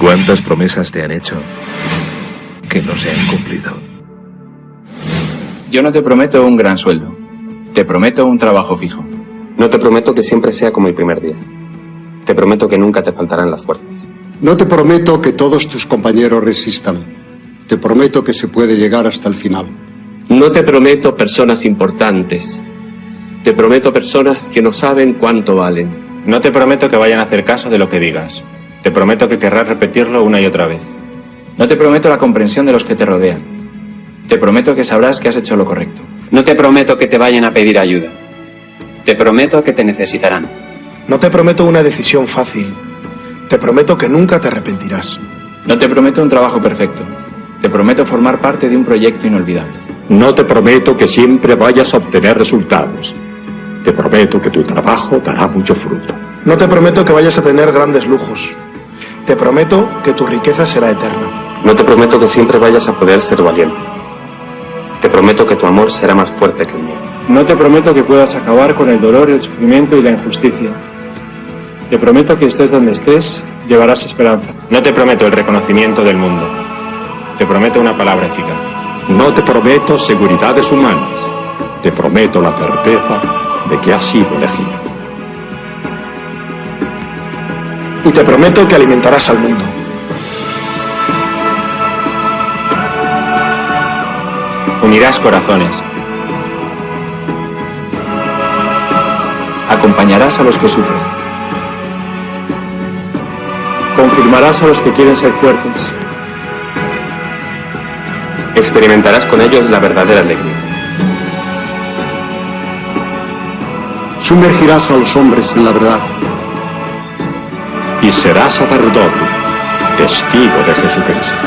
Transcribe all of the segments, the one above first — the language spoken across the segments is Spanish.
¿Cuántas promesas te han hecho que no se han cumplido? Yo no te prometo un gran sueldo. Te prometo un trabajo fijo. No te prometo que siempre sea como el primer día. Te prometo que nunca te faltarán las fuerzas. No te prometo que todos tus compañeros resistan. Te prometo que se puede llegar hasta el final. No te prometo personas importantes. Te prometo personas que no saben cuánto valen. No te prometo que vayan a hacer caso de lo que digas. Te prometo que querrás repetirlo una y otra vez. No te prometo la comprensión de los que te rodean. Te prometo que sabrás que has hecho lo correcto. No te prometo que te vayan a pedir ayuda. Te prometo que te necesitarán. No te prometo una decisión fácil. Te prometo que nunca te arrepentirás. No te prometo un trabajo perfecto. Te prometo formar parte de un proyecto inolvidable. No te prometo que siempre vayas a obtener resultados. Te prometo que tu trabajo dará mucho fruto. No te prometo que vayas a tener grandes lujos. Te prometo que tu riqueza será eterna. No te prometo que siempre vayas a poder ser valiente. Te prometo que tu amor será más fuerte que el mío. No te prometo que puedas acabar con el dolor, el sufrimiento y la injusticia. Te prometo que estés donde estés, llevarás esperanza. No te prometo el reconocimiento del mundo. Te prometo una palabra eficaz. No te prometo seguridades humanas. Te prometo la certeza de que has sido elegido. Y te prometo que alimentarás al mundo. Unirás corazones. Acompañarás a los que sufren. Confirmarás a los que quieren ser fuertes. Experimentarás con ellos la verdadera alegría. Sumergirás a los hombres en la verdad. Y serás sacerdote, testigo de Jesucristo.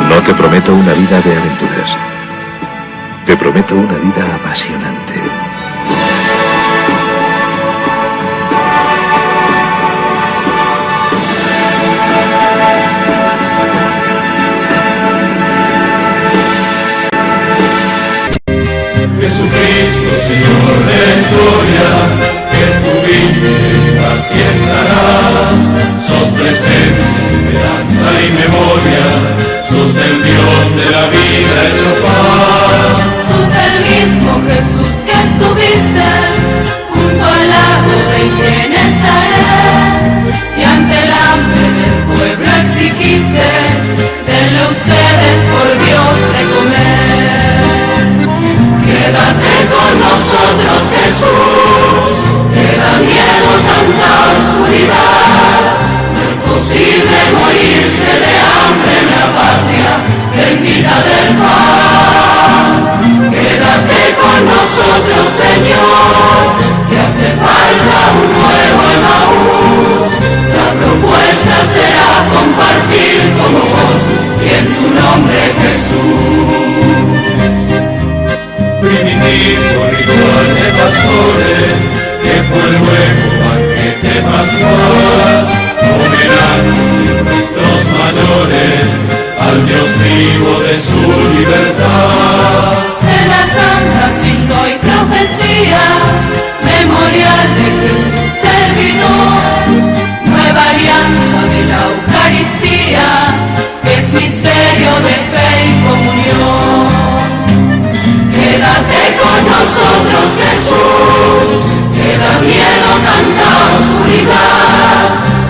No te prometo una vida de aventuras. Te prometo una vida apasionante. Jesucristo, Señor de la historia, que estuviste, estás y estarás. Sos presencia, esperanza y memoria. Sos el Dios de la vida hecho paz. Sos el mismo Jesús que estuviste junto al lago de Genesaret, y ante el hambre del pueblo exigiste, denle ustedes por Dios de comer. Quédate con nosotros, Jesús, que da miedo tanta oscuridad. No es posible morirse de hambre en la patria bendita del pan. Quédate con nosotros, Señor, que hace falta un nuevo Emaús. La propuesta será compartir como vos y en tu nombre, Jesús. Primitivo ritual de pastores, que fue luego banquete pascual, homenaje de nuestros mayores al Dios vivo de su libertad. Cena santa, signo y profecía, memorial de Jesús servidor, nueva alianza de la Eucaristía, que es misterio de fe y comunión. Quédate con nosotros, Jesús, que da miedo tanta oscuridad.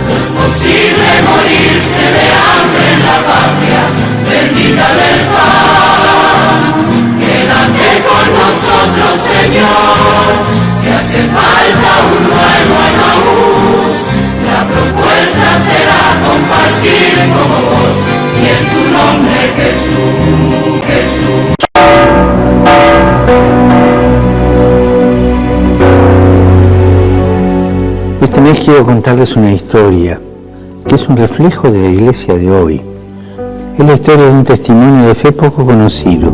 No es posible morirse de hambre en la patria bendita del pan. Quédate con nosotros, Señor, que hace falta un nuevo Emaús. La propuesta será compartir como vos y en tu nombre, Jesús, Jesús. Esta vez quiero contarles una historia que es un reflejo de la iglesia de hoy. Es la historia de un testimonio de fe poco conocido.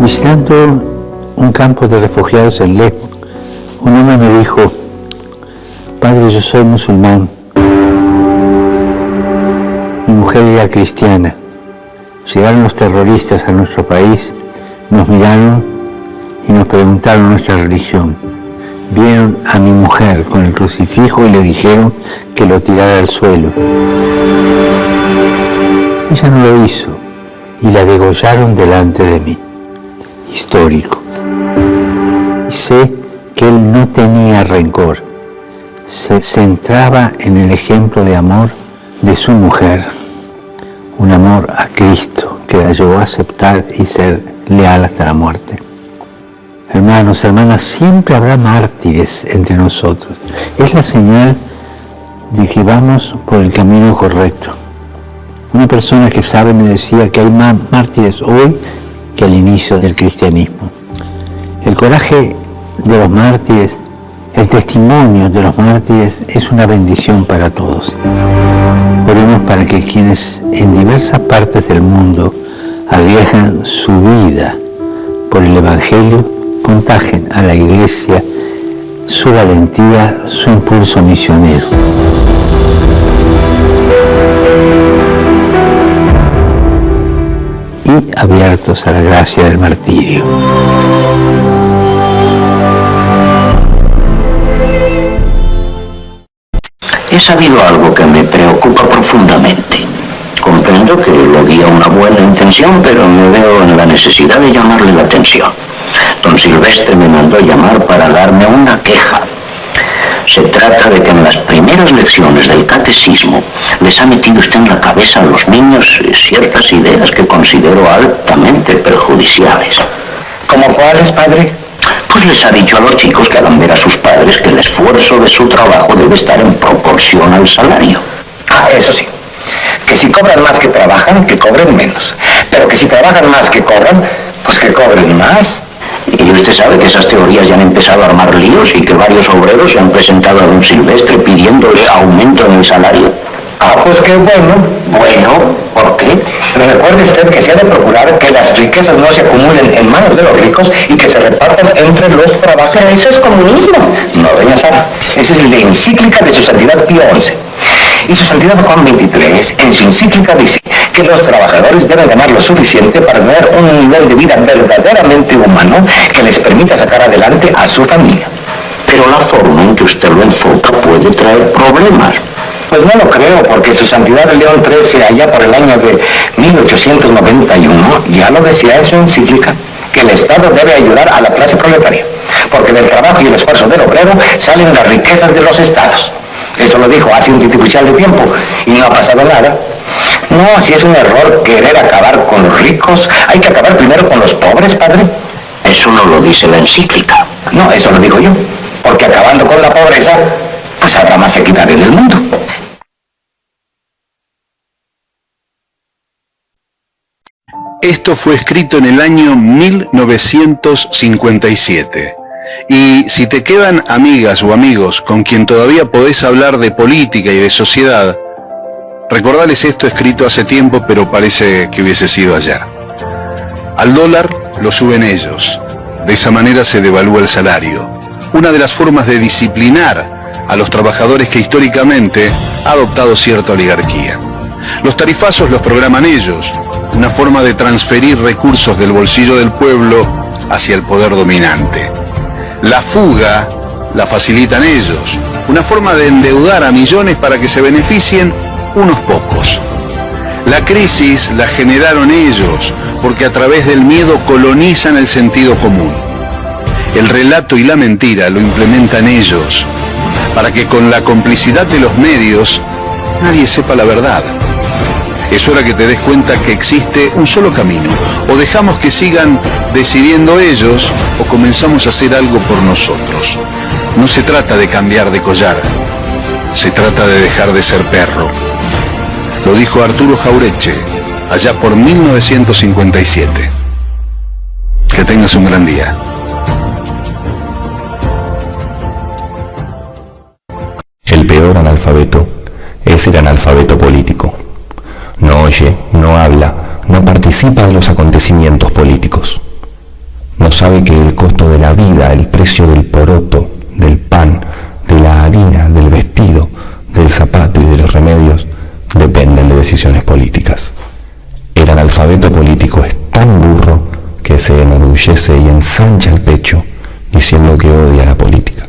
Visitando un campo de refugiados en Lesbos, un hombre me dijo: Padre, yo soy musulmán, mujer era cristiana. Llegaron los terroristas a nuestro país, nos miraron y nos preguntaron nuestra religión. Vieron a mi mujer con el crucifijo y le dijeron que lo tirara al suelo. Ella no lo hizo y la degollaron delante de mí. Histórico. Sé que él no tenía rencor. Se centraba en el ejemplo de amor de su mujer. Un amor a Cristo que la llevó a aceptar y ser leal hasta la muerte. Hermanos, hermanas, siempre habrá mártires entre nosotros. Es la señal de que vamos por el camino correcto. Una persona que sabe me decía que hay más mártires hoy que al inicio del cristianismo. El coraje de los mártires, el testimonio de los mártires es una bendición para todos. Oremos para que quienes en diversas partes del mundo arriesgan su vida por el Evangelio contagien a la Iglesia su valentía, su impulso misionero. Y abiertos a la gracia del martirio. He sabido algo que me preocupa profundamente. Comprendo que lo guía una buena intención, pero me veo en la necesidad de llamarle la atención. Don Silvestre me mandó llamar para darme una queja. Se trata de que en las primeras lecciones del catecismo les ha metido usted en la cabeza a los niños ciertas ideas que considero altamente perjudiciales. ¿Cómo cuáles, padre? Pues les ha dicho a los chicos que hagan ver a sus padres que el esfuerzo de su trabajo debe estar en proporción al salario. Ah, eso sí. Que si cobran más que trabajan, que cobren menos. Pero que si trabajan más que cobran, pues que cobren más. Y usted sabe que esas teorías ya han empezado a armar líos y que varios obreros se han presentado a don Silvestre pidiéndole aumento en el salario. Ah, pues qué bueno. Bueno, ¿por qué? Pero recuerde usted que se ha de procurar que las riquezas no se acumulen en manos de los ricos y que se repartan entre los trabajadores. Pero eso es comunismo. No, doña Sara. Esa es la encíclica de su santidad Pío XI. Y su santidad Juan XXIII, en su encíclica, dice que los trabajadores deben ganar lo suficiente para tener un nivel de vida verdaderamente humano que les permita sacar adelante a su familia. Pero la forma en que usted lo enfoca puede traer problemas. Pues no lo creo, porque su santidad León XIII, allá por el año de 1891, ya lo decía en su encíclica, que el Estado debe ayudar a la clase proletaria, porque del trabajo y el esfuerzo del obrero salen las riquezas de los estados. Eso lo dijo hace un titipuchal de tiempo y no ha pasado nada. No, si es un error querer acabar con los ricos, hay que acabar primero con los pobres, padre. Eso no lo dice la encíclica. No, eso lo digo yo, porque acabando con la pobreza, pues habrá más equidad en el mundo. Esto fue escrito en el año 1957. Y si te quedan amigas o amigos con quien todavía podés hablar de política y de sociedad, recordales esto escrito hace tiempo, pero parece que hubiese sido ayer. Al dólar lo suben ellos. De esa manera se devalúa el salario. Una de las formas de disciplinar a los trabajadores que históricamente ha adoptado cierta oligarquía. Los tarifazos los programan ellos. Una forma de transferir recursos del bolsillo del pueblo hacia el poder dominante. La fuga la facilitan ellos, una forma de endeudar a millones para que se beneficien unos pocos. La crisis la generaron ellos, porque a través del miedo colonizan el sentido común. El relato y la mentira lo implementan ellos, para que con la complicidad de los medios nadie sepa la verdad. Es hora que te des cuenta que existe un solo camino. O dejamos que sigan decidiendo ellos, o comenzamos a hacer algo por nosotros. No se trata de cambiar de collar, se trata de dejar de ser perro. Lo dijo Arturo Jauretche, allá por 1957. Que tengas un gran día. El peor analfabeto es el analfabeto político. No oye, no habla, no participa de los acontecimientos políticos. No sabe que el costo de la vida, el precio del poroto, del pan, de la harina, del vestido, del zapato y de los remedios dependen de decisiones políticas. enorgullece y ensancha el pecho diciendo que odia la política.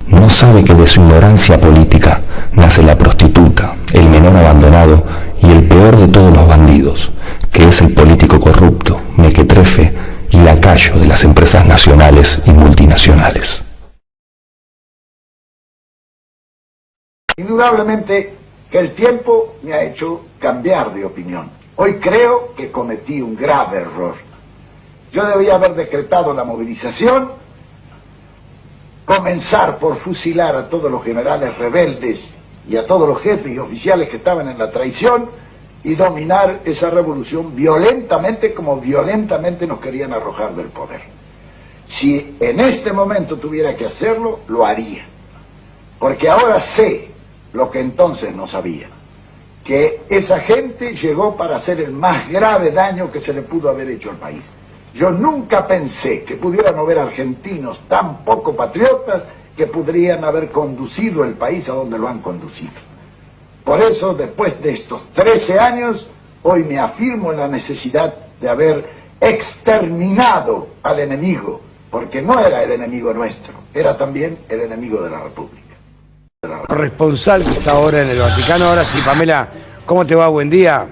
No sabe que de su ignorancia política nace la prostituta, el menor abandonado y el peor de todos los bandidos, que es el político corrupto, mequetrefe y lacayo de las empresas nacionales y multinacionales. Indudablemente que el tiempo me ha hecho cambiar de opinión. Hoy creo que cometí un grave error. Yo debía haber decretado la movilización, comenzar por fusilar a todos los generales rebeldes y a todos los jefes y oficiales que estaban en la traición y dominar esa revolución violentamente como violentamente nos querían arrojar del poder. Si en este momento tuviera que hacerlo, lo haría. Porque ahora sé lo que entonces no sabía, que esa gente llegó para hacer el más grave daño que se le pudo haber hecho al país. Yo nunca pensé que pudieran haber argentinos tan poco patriotas que podrían haber conducido el país a donde lo han conducido. Por eso, después de estos 13 años, hoy me afirmo en la necesidad de haber exterminado al enemigo, porque no era el enemigo nuestro, era también el enemigo de la República. Corresponsal que está ahora en el Vaticano. Ahora sí, Pamela, ¿cómo te va? Buen día.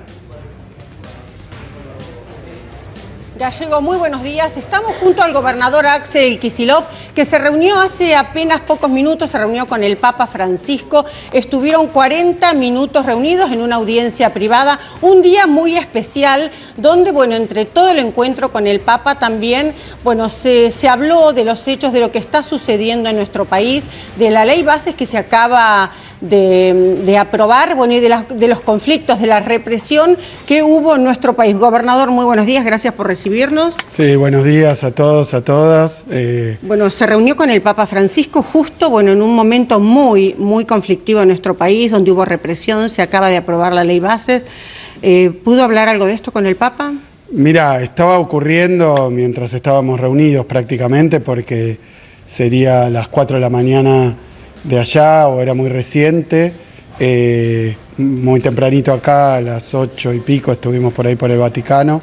Gallego, muy buenos días. Estamos junto al gobernador Axel Kicillof, que se reunió hace apenas pocos minutos, se reunió con el Papa Francisco. Estuvieron 40 minutos reunidos en una audiencia privada, un día muy especial, donde, bueno, entre todo el encuentro con el Papa también, bueno, se habló de los hechos, de lo que está sucediendo en nuestro país, de la ley bases que se acaba de aprobar, bueno, y de los conflictos, de la represión que hubo en nuestro país. Gobernador, muy buenos días, gracias por recibirnos. Sí, buenos días a todos, a todas. Bueno, se reunió con el Papa Francisco justo, bueno, en un momento muy conflictivo en nuestro país, donde hubo represión, se acaba de aprobar la ley bases. ¿Pudo hablar algo de esto con el Papa? Mira, estaba ocurriendo mientras estábamos reunidos prácticamente, porque sería a las 4 de la mañana de allá, o era muy reciente, muy tempranito acá, a las 8 y pico estuvimos por ahí por el Vaticano.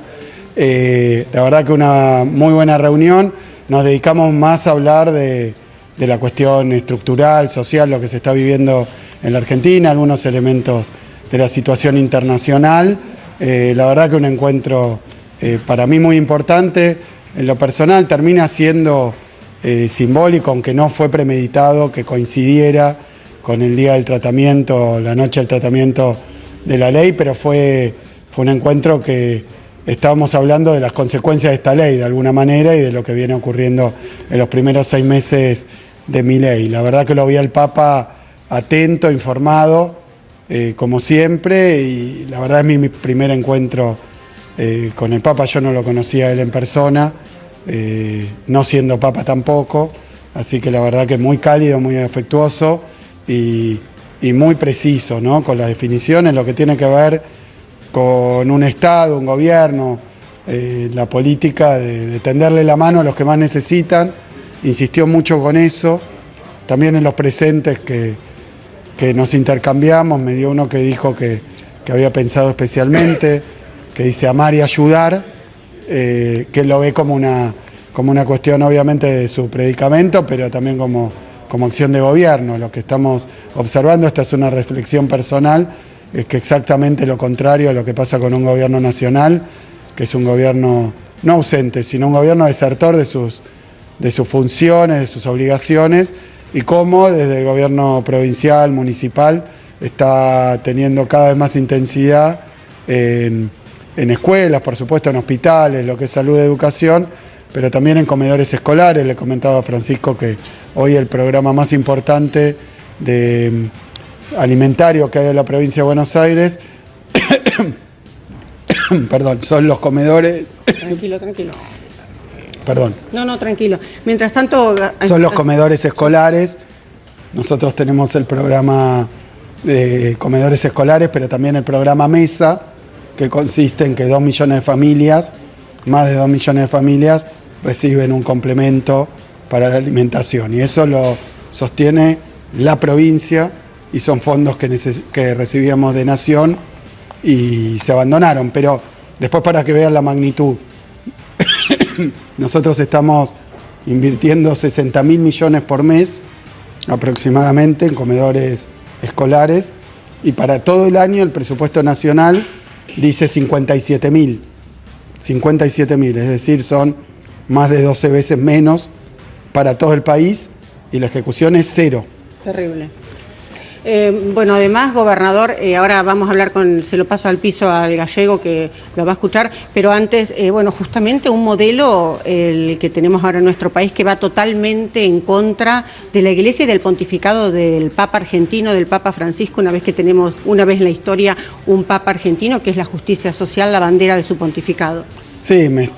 La verdad que una muy buena reunión. Nos dedicamos más a hablar de la cuestión estructural, social, lo que se está viviendo en la Argentina, algunos elementos de la situación internacional. La verdad que un encuentro para mí muy importante. En lo personal termina siendo simbólico, aunque no fue premeditado que coincidiera con el día del tratamiento, la noche del tratamiento de la ley, pero fue un encuentro que estábamos hablando de las consecuencias de esta ley de alguna manera y de lo que viene ocurriendo en los primeros 6 meses de mi ley. La verdad que lo vi al Papa atento, informado, como siempre, y la verdad es mi primer encuentro con el Papa. Yo no lo conocía a él en persona, no siendo Papa tampoco, así que la verdad que muy cálido, muy afectuoso y muy preciso, ¿no? Con las definiciones, lo que tiene que ver con un Estado, un gobierno, la política de tenderle la mano a los que más necesitan. Insistió mucho con eso, también en los presentes que nos intercambiamos. Me dio uno que dijo que había pensado especialmente, que dice amar y ayudar, que él lo ve como una cuestión obviamente de su predicamento, pero también como acción de gobierno. Lo que estamos observando, esta es una reflexión personal, es que exactamente lo contrario a lo que pasa con un gobierno nacional, que es un gobierno no ausente, sino un gobierno desertor de sus funciones, de sus obligaciones, y cómo desde el gobierno provincial, municipal, está teniendo cada vez más intensidad en escuelas, por supuesto en hospitales, lo que es salud y educación, pero también en comedores escolares. Le comentaba a Francisco que hoy el programa más importante alimentario que hay en la provincia de Buenos Aires perdón, son los comedores. Tranquilo. Perdón. No, tranquilo. Mientras tanto... Son los comedores escolares. Nosotros tenemos el programa de comedores escolares, pero también el programa Mesa, que consiste en que 2 millones de familias, más de 2 millones de familias, reciben un complemento para la alimentación. Y eso lo sostiene la provincia, y son fondos que recibíamos de Nación y se abandonaron. Pero después, para que vean la magnitud nosotros estamos invirtiendo 60.000 millones por mes aproximadamente en comedores escolares, y para todo el año el presupuesto nacional dice 57.000, es decir, son más de 12 veces menos para todo el país, y la ejecución es cero. Terrible. Bueno, además, gobernador, ahora vamos a hablar se lo paso al piso al gallego que lo va a escuchar, pero antes, bueno, justamente un modelo, el que tenemos ahora en nuestro país, que va totalmente en contra de la Iglesia y del pontificado del Papa argentino, del Papa Francisco, una vez que tenemos, una vez en la historia, un Papa argentino, que es la justicia social, la bandera de su pontificado. Sí, me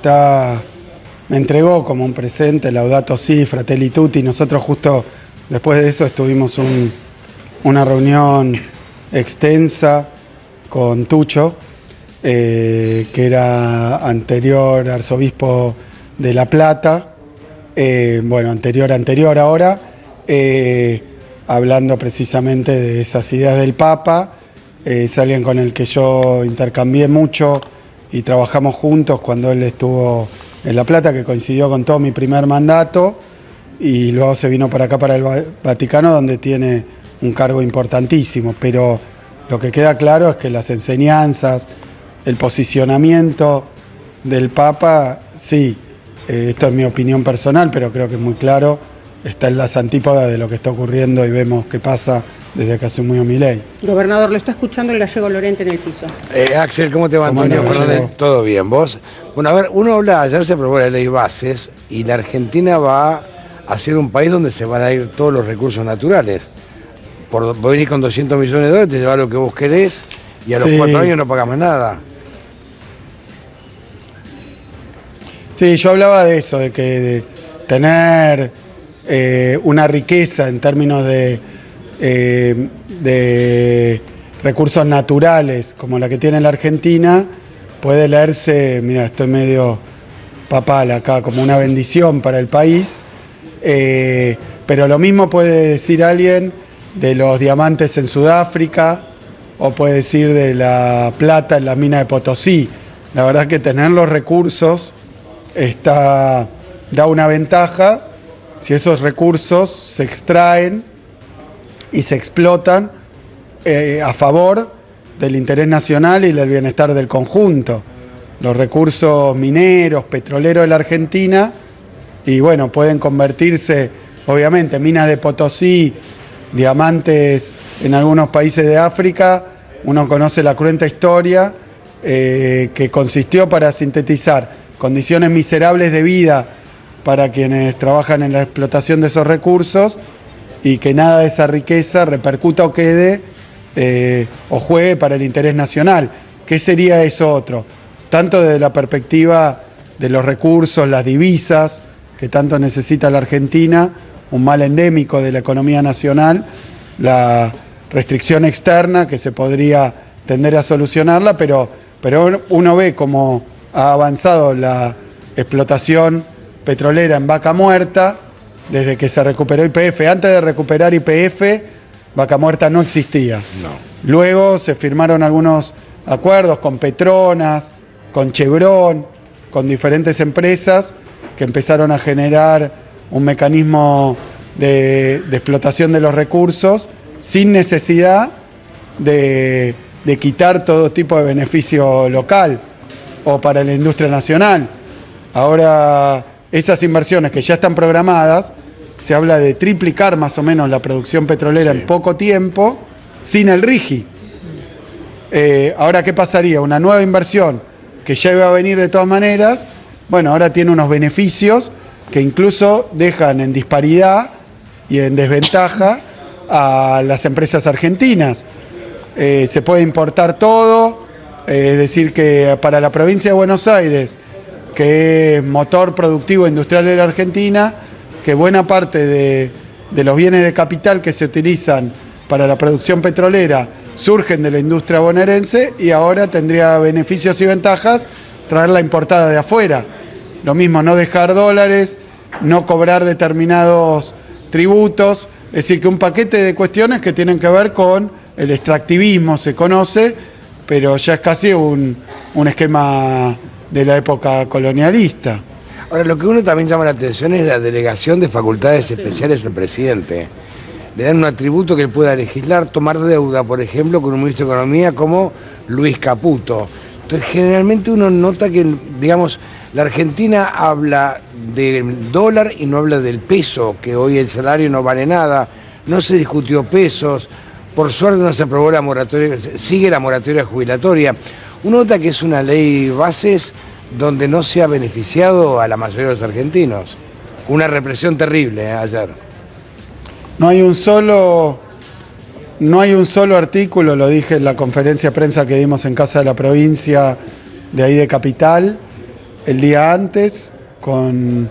entregó como un presente, Laudato Si, Fratelli Tutti. Nosotros justo después de eso estuvimos una reunión extensa con Tucho, que era anterior arzobispo de La Plata, bueno, anterior ahora, hablando precisamente de esas ideas del Papa. Es alguien con el que yo intercambié mucho y trabajamos juntos cuando él estuvo en La Plata, que coincidió con todo mi primer mandato, y luego se vino para acá, para el Vaticano, donde tiene un cargo importantísimo. Pero lo que queda claro es que las enseñanzas, el posicionamiento del Papa, sí, esto es mi opinión personal, pero creo que es muy claro, está en las antípodas de lo que está ocurriendo y vemos qué pasa desde que asumió Milei. Gobernador, lo está escuchando el gallego Lorente en el piso. Axel, ¿cómo te va, Antonio Fernández? ¿Todo bien? ¿Vos? Bueno, a ver, uno habla, ayer se aprobó la ley bases y la Argentina va a ser un país donde se van a ir todos los recursos naturales. Vos venís con 200 millones de dólares, te llevas lo que vos querés y a los 4 años no pagás más nada. Sí, yo hablaba de eso, de que de tener una riqueza en términos de recursos naturales como la que tiene la Argentina, puede leerse, mira, estoy medio papal acá, como una bendición para el país, pero lo mismo puede decir alguien de los diamantes en Sudáfrica, o puede decir de la plata en la mina de Potosí. La verdad es que tener los recursos da una ventaja si esos recursos se extraen y se explotan a favor del interés nacional y del bienestar del conjunto. Los recursos mineros, petroleros de la Argentina, y bueno, pueden convertirse, obviamente, minas de Potosí, diamantes en algunos países de África. Uno conoce la cruenta historia que consistió, para sintetizar, condiciones miserables de vida para quienes trabajan en la explotación de esos recursos, y que nada de esa riqueza repercuta o quede o juegue para el interés nacional. ¿Qué sería eso otro? Tanto desde la perspectiva de los recursos, las divisas, que tanto necesita la Argentina, un mal endémico de la economía nacional, la restricción externa, que se podría tender a solucionarla, pero uno ve cómo ha avanzado la explotación petrolera en Vaca Muerta desde que se recuperó YPF. Antes de recuperar YPF, Vaca Muerta no existía. No. Luego se firmaron algunos acuerdos con Petronas, con Chevron, con diferentes empresas que empezaron a generar un mecanismo de explotación de los recursos sin necesidad de quitar todo tipo de beneficio local o para la industria nacional. Ahora, esas inversiones que ya están programadas, se habla de triplicar más o menos la producción petrolera en poco tiempo, sin el RIGI. Ahora, ¿qué pasaría? Una nueva inversión que ya iba a venir de todas maneras, bueno, ahora tiene unos beneficios que incluso dejan en disparidad y en desventaja a las empresas argentinas. Se puede importar todo, es decir, que para la provincia de Buenos Aires, que es motor productivo industrial de la Argentina, que buena parte de los bienes de capital que se utilizan para la producción petrolera surgen de la industria bonaerense, y ahora tendría beneficios y ventajas traerla importada de afuera. Lo mismo, no dejar dólares, no cobrar determinados tributos, es decir, que un paquete de cuestiones que tienen que ver con el extractivismo, se conoce, pero ya es casi un esquema de la época colonialista. Ahora, lo que uno también llama la atención es la delegación de facultades especiales del presidente. Le dan un atributo que él pueda legislar, tomar deuda, por ejemplo, con un ministro de Economía como Luis Caputo. Entonces, generalmente uno nota que, digamos, la Argentina habla del dólar y no habla del peso, que hoy el salario no vale nada, no se discutió pesos, por suerte no se aprobó la moratoria, sigue la moratoria jubilatoria. Uno nota que es una ley bases donde no se ha beneficiado a la mayoría de los argentinos. Una represión terrible ayer. No hay un solo artículo, lo dije en la conferencia de prensa que dimos en Casa de la Provincia de ahí de Capital, el día antes, con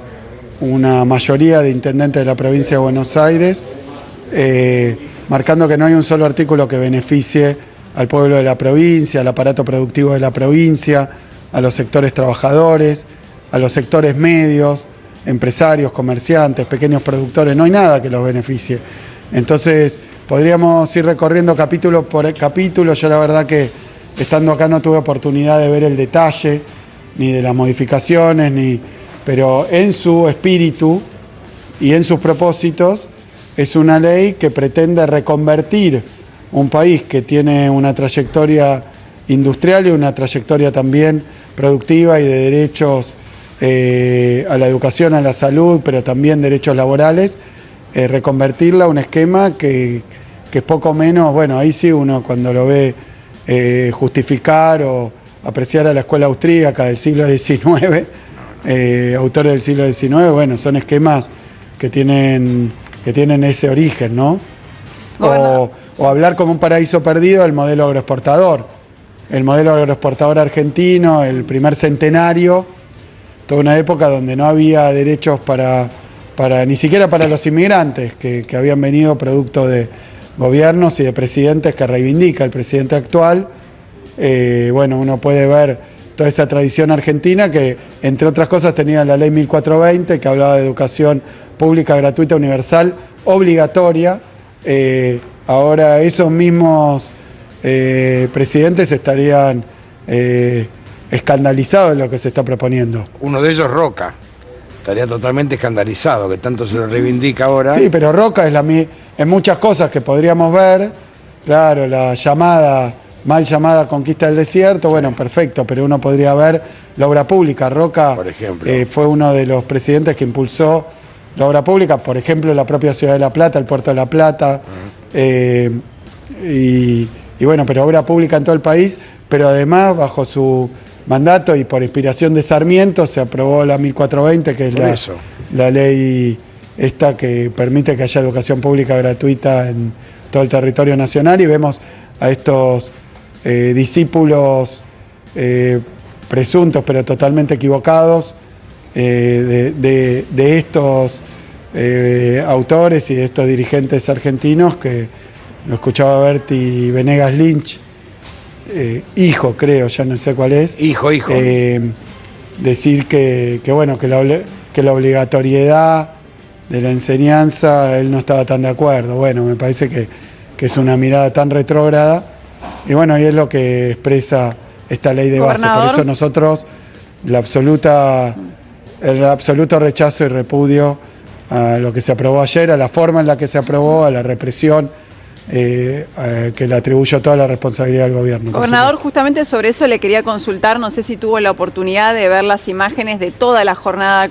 una mayoría de intendentes de la provincia de Buenos Aires, marcando que no hay un solo artículo que beneficie al pueblo de la provincia, al aparato productivo de la provincia, a los sectores trabajadores, a los sectores medios, empresarios, comerciantes, pequeños productores, no hay nada que los beneficie. Entonces, podríamos ir recorriendo capítulo por capítulo. Yo la verdad que estando acá no tuve oportunidad de ver el detalle, ni de las modificaciones, pero en su espíritu y en sus propósitos es una ley que pretende reconvertir un país que tiene una trayectoria industrial y una trayectoria también productiva y de derechos a la educación, a la salud, pero también derechos laborales, reconvertirla a un esquema que es poco menos, bueno, ahí sí uno cuando lo ve justificar o apreciar a la escuela austríaca del siglo XIX, autores del siglo XIX, bueno, son esquemas que tienen ese origen, ¿no? O hablar como un paraíso perdido del modelo agroexportador. El modelo agroexportador argentino, el primer centenario, toda una época donde no había derechos ni siquiera para los inmigrantes que habían venido producto de gobiernos y de presidentes que reivindica el presidente actual. Bueno, uno puede ver toda esa tradición argentina que, entre otras cosas, tenía la ley 1420 que hablaba de educación pública, gratuita, universal, obligatoria. Ahora esos mismos presidentes estarían escandalizados de lo que se está proponiendo. Uno de ellos, Roca, estaría totalmente escandalizado, que tanto se lo reivindica ahora. Sí, pero Roca es en muchas cosas que podríamos ver, claro, la mal llamada conquista del desierto, bueno, perfecto, pero uno podría ver la obra pública. Roca, por ejemplo, fue uno de los presidentes que impulsó la obra pública, por ejemplo, la propia ciudad de La Plata, el puerto de La Plata, y bueno, pero obra pública en todo el país, pero además bajo su mandato y por inspiración de Sarmiento se aprobó la 1420, que es la ley esta que permite que haya educación pública gratuita en todo el territorio nacional, y vemos a estos discípulos presuntos pero totalmente equivocados de estos autores y de estos dirigentes argentinos, que lo escuchaba Berti Venegas Lynch, hijo creo, ya no sé cuál es. Hijo. Decir que la obligatoriedad de la enseñanza, él no estaba tan de acuerdo. Bueno, me parece que es una mirada tan retrógrada, y bueno, y es lo que expresa esta ley de base. Por eso nosotros el absoluto rechazo y repudio a lo que se aprobó ayer, a la forma en la que se aprobó, a la represión que le atribuyo toda la responsabilidad al gobierno. Gobernador, justamente sobre eso le quería consultar, no sé si tuvo la oportunidad de ver las imágenes de toda la jornada,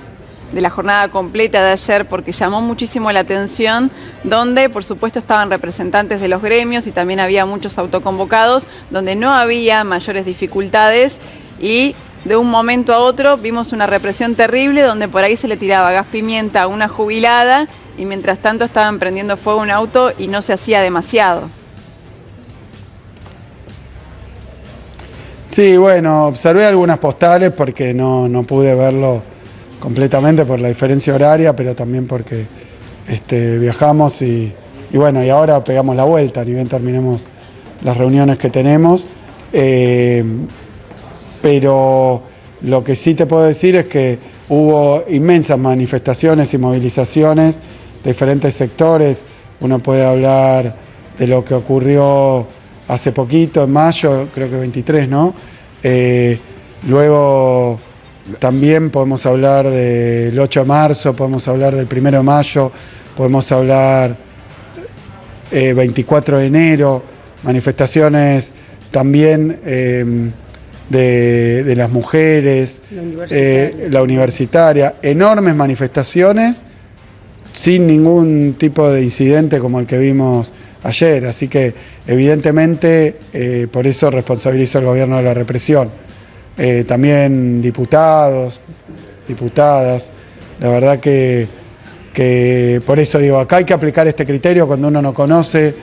de la jornada completa de ayer, porque llamó muchísimo la atención, donde por supuesto estaban representantes de los gremios y también había muchos autoconvocados, donde no había mayores dificultades, y de un momento a otro vimos una represión terrible donde por ahí se le tiraba gas pimienta a una jubilada y mientras tanto estaban prendiendo fuego un auto y no se hacía demasiado. Sí, bueno, observé algunas postales porque no pude verlo completamente por la diferencia horaria, pero también porque viajamos y bueno, y ahora pegamos la vuelta, ni bien terminemos las reuniones que tenemos. Pero lo que sí te puedo decir es que hubo inmensas manifestaciones y movilizaciones de diferentes sectores. Uno puede hablar de lo que ocurrió hace poquito, en mayo, creo que 23, ¿no? Luego También podemos hablar del 8 de marzo, podemos hablar del 1 de mayo, podemos hablar 24 de enero, manifestaciones también de las mujeres, la universitaria, enormes manifestaciones sin ningún tipo de incidente como el que vimos ayer. Así que evidentemente por eso responsabilizo al gobierno de la represión. También diputados, diputadas, la verdad que por eso digo, acá hay que aplicar este criterio cuando uno no conoce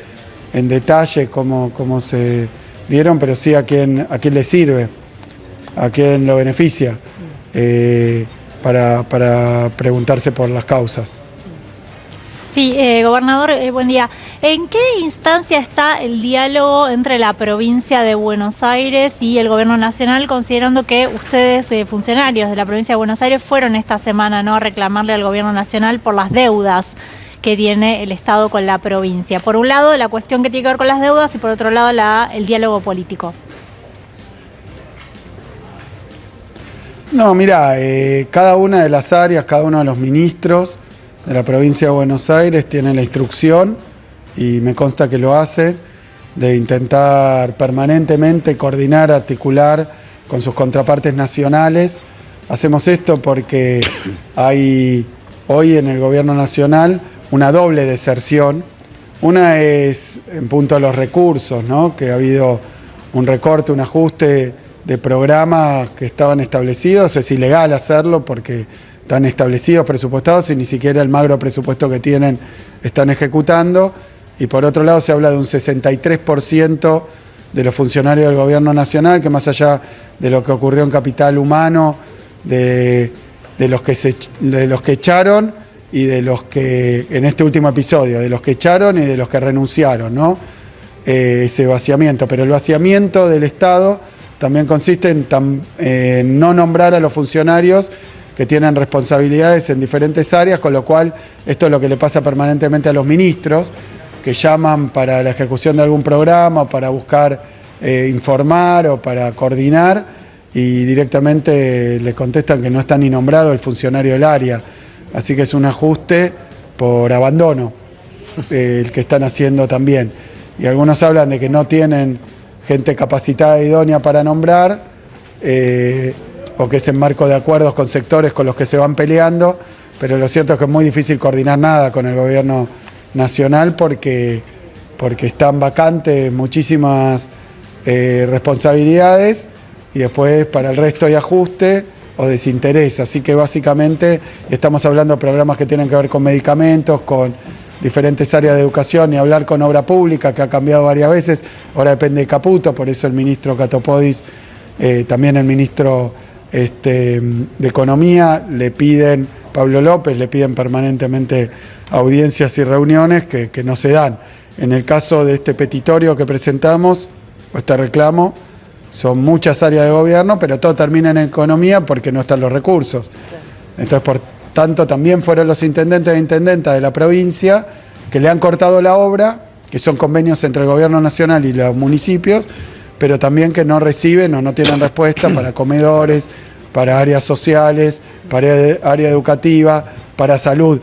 en detalle cómo se dieron, pero sí a quién le sirve, a quién lo beneficia, para preguntarse por las causas. Sí, gobernador, buen día. ¿En qué instancia está el diálogo entre la provincia de Buenos Aires y el gobierno nacional, considerando que ustedes, funcionarios de la provincia de Buenos Aires, fueron esta semana, ¿no?, a reclamarle al gobierno nacional por las deudas que tiene el Estado con la provincia? Por un lado, la cuestión que tiene que ver con las deudas y por otro lado, el diálogo político. No, mira, cada una de las áreas, cada uno de los ministros de la provincia de Buenos Aires tiene la instrucción, y me consta que lo hace, de intentar permanentemente coordinar, articular con sus contrapartes nacionales. Hacemos esto porque hay hoy en el gobierno nacional una doble deserción. Una es en punto a los recursos, ¿no?, que ha habido un recorte, un ajuste de programas que estaban establecidos. Es ilegal hacerlo porque están establecidos, presupuestados, y ni siquiera el magro presupuesto que tienen están ejecutando. Y por otro lado se habla de un 63% de los funcionarios del gobierno nacional, que más allá de lo que ocurrió en capital humano, de los que echaron y de los que, en este último episodio, de los que echaron y de los que renunciaron, ¿no? Ese vaciamiento. Pero el vaciamiento del Estado también consiste en no nombrar a los funcionarios que tienen responsabilidades en diferentes áreas, con lo cual esto es lo que le pasa permanentemente a los ministros, que llaman para la ejecución de algún programa, o para buscar informar o para coordinar, y directamente le contestan que no está ni nombrado el funcionario del área. Así que es un ajuste por abandono el que están haciendo también. Y algunos hablan de que no tienen gente capacitada e idónea para nombrar, o que es en marco de acuerdos con sectores con los que se van peleando, pero lo cierto es que es muy difícil coordinar nada con el gobierno nacional porque están vacantes muchísimas responsabilidades, y después para el resto hay ajuste o desinterés. Así que básicamente estamos hablando de programas que tienen que ver con medicamentos, con diferentes áreas de educación, y hablar con obra pública, que ha cambiado varias veces, ahora depende de Caputo, por eso el ministro Catopodis, también el ministro de Economía, Pablo López, le piden permanentemente audiencias y reuniones que no se dan. En el caso de este petitorio que presentamos, o este reclamo, son muchas áreas de gobierno, pero todo termina en economía porque no están los recursos. Entonces, por tanto, también fueron los intendentes e intendentas de la provincia que le han cortado la obra, que son convenios entre el gobierno nacional y los municipios, pero también que no reciben o no tienen respuesta para comedores, para áreas sociales, para área educativa, para salud.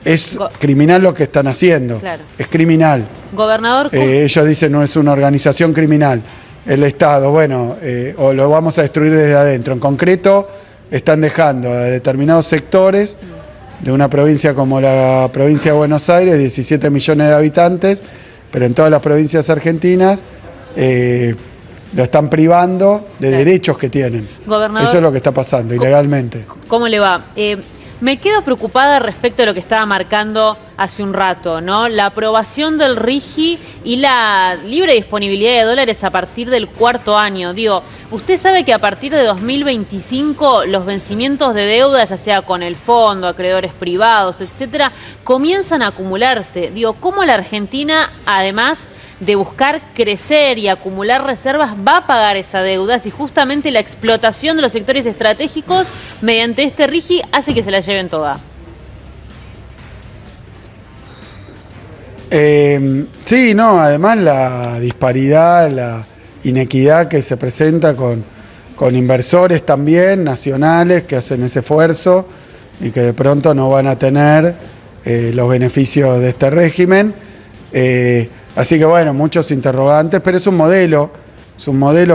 Es criminal lo que están haciendo, claro. Es criminal. Gobernador, ellos dicen no es una organización criminal. El Estado, bueno, o lo vamos a destruir desde adentro. En concreto, están dejando a determinados sectores de una provincia como la provincia de Buenos Aires, 17 millones de habitantes, pero en todas las provincias argentinas, lo están privando de derechos que tienen. Gobernador, eso es lo que está pasando, ilegalmente. ¿Cómo le va? Me quedo preocupada respecto a lo que estaba marcando hace un rato, ¿no? La aprobación del RIGI y la libre disponibilidad de dólares a partir del 4.º año. Digo, usted sabe que a partir de 2025 los vencimientos de deuda, ya sea con el fondo, acreedores privados, etcétera, comienzan a acumularse. Digo, ¿cómo la Argentina, además de buscar crecer y acumular reservas, va a pagar esa deuda si justamente la explotación de los sectores estratégicos mediante este RIGI hace que se la lleven toda? Sí, no, además la disparidad, la inequidad que se presenta con con inversores también, nacionales, que hacen ese esfuerzo y que de pronto no van a tener los beneficios de este régimen. Así que bueno, muchos interrogantes, pero es un modelo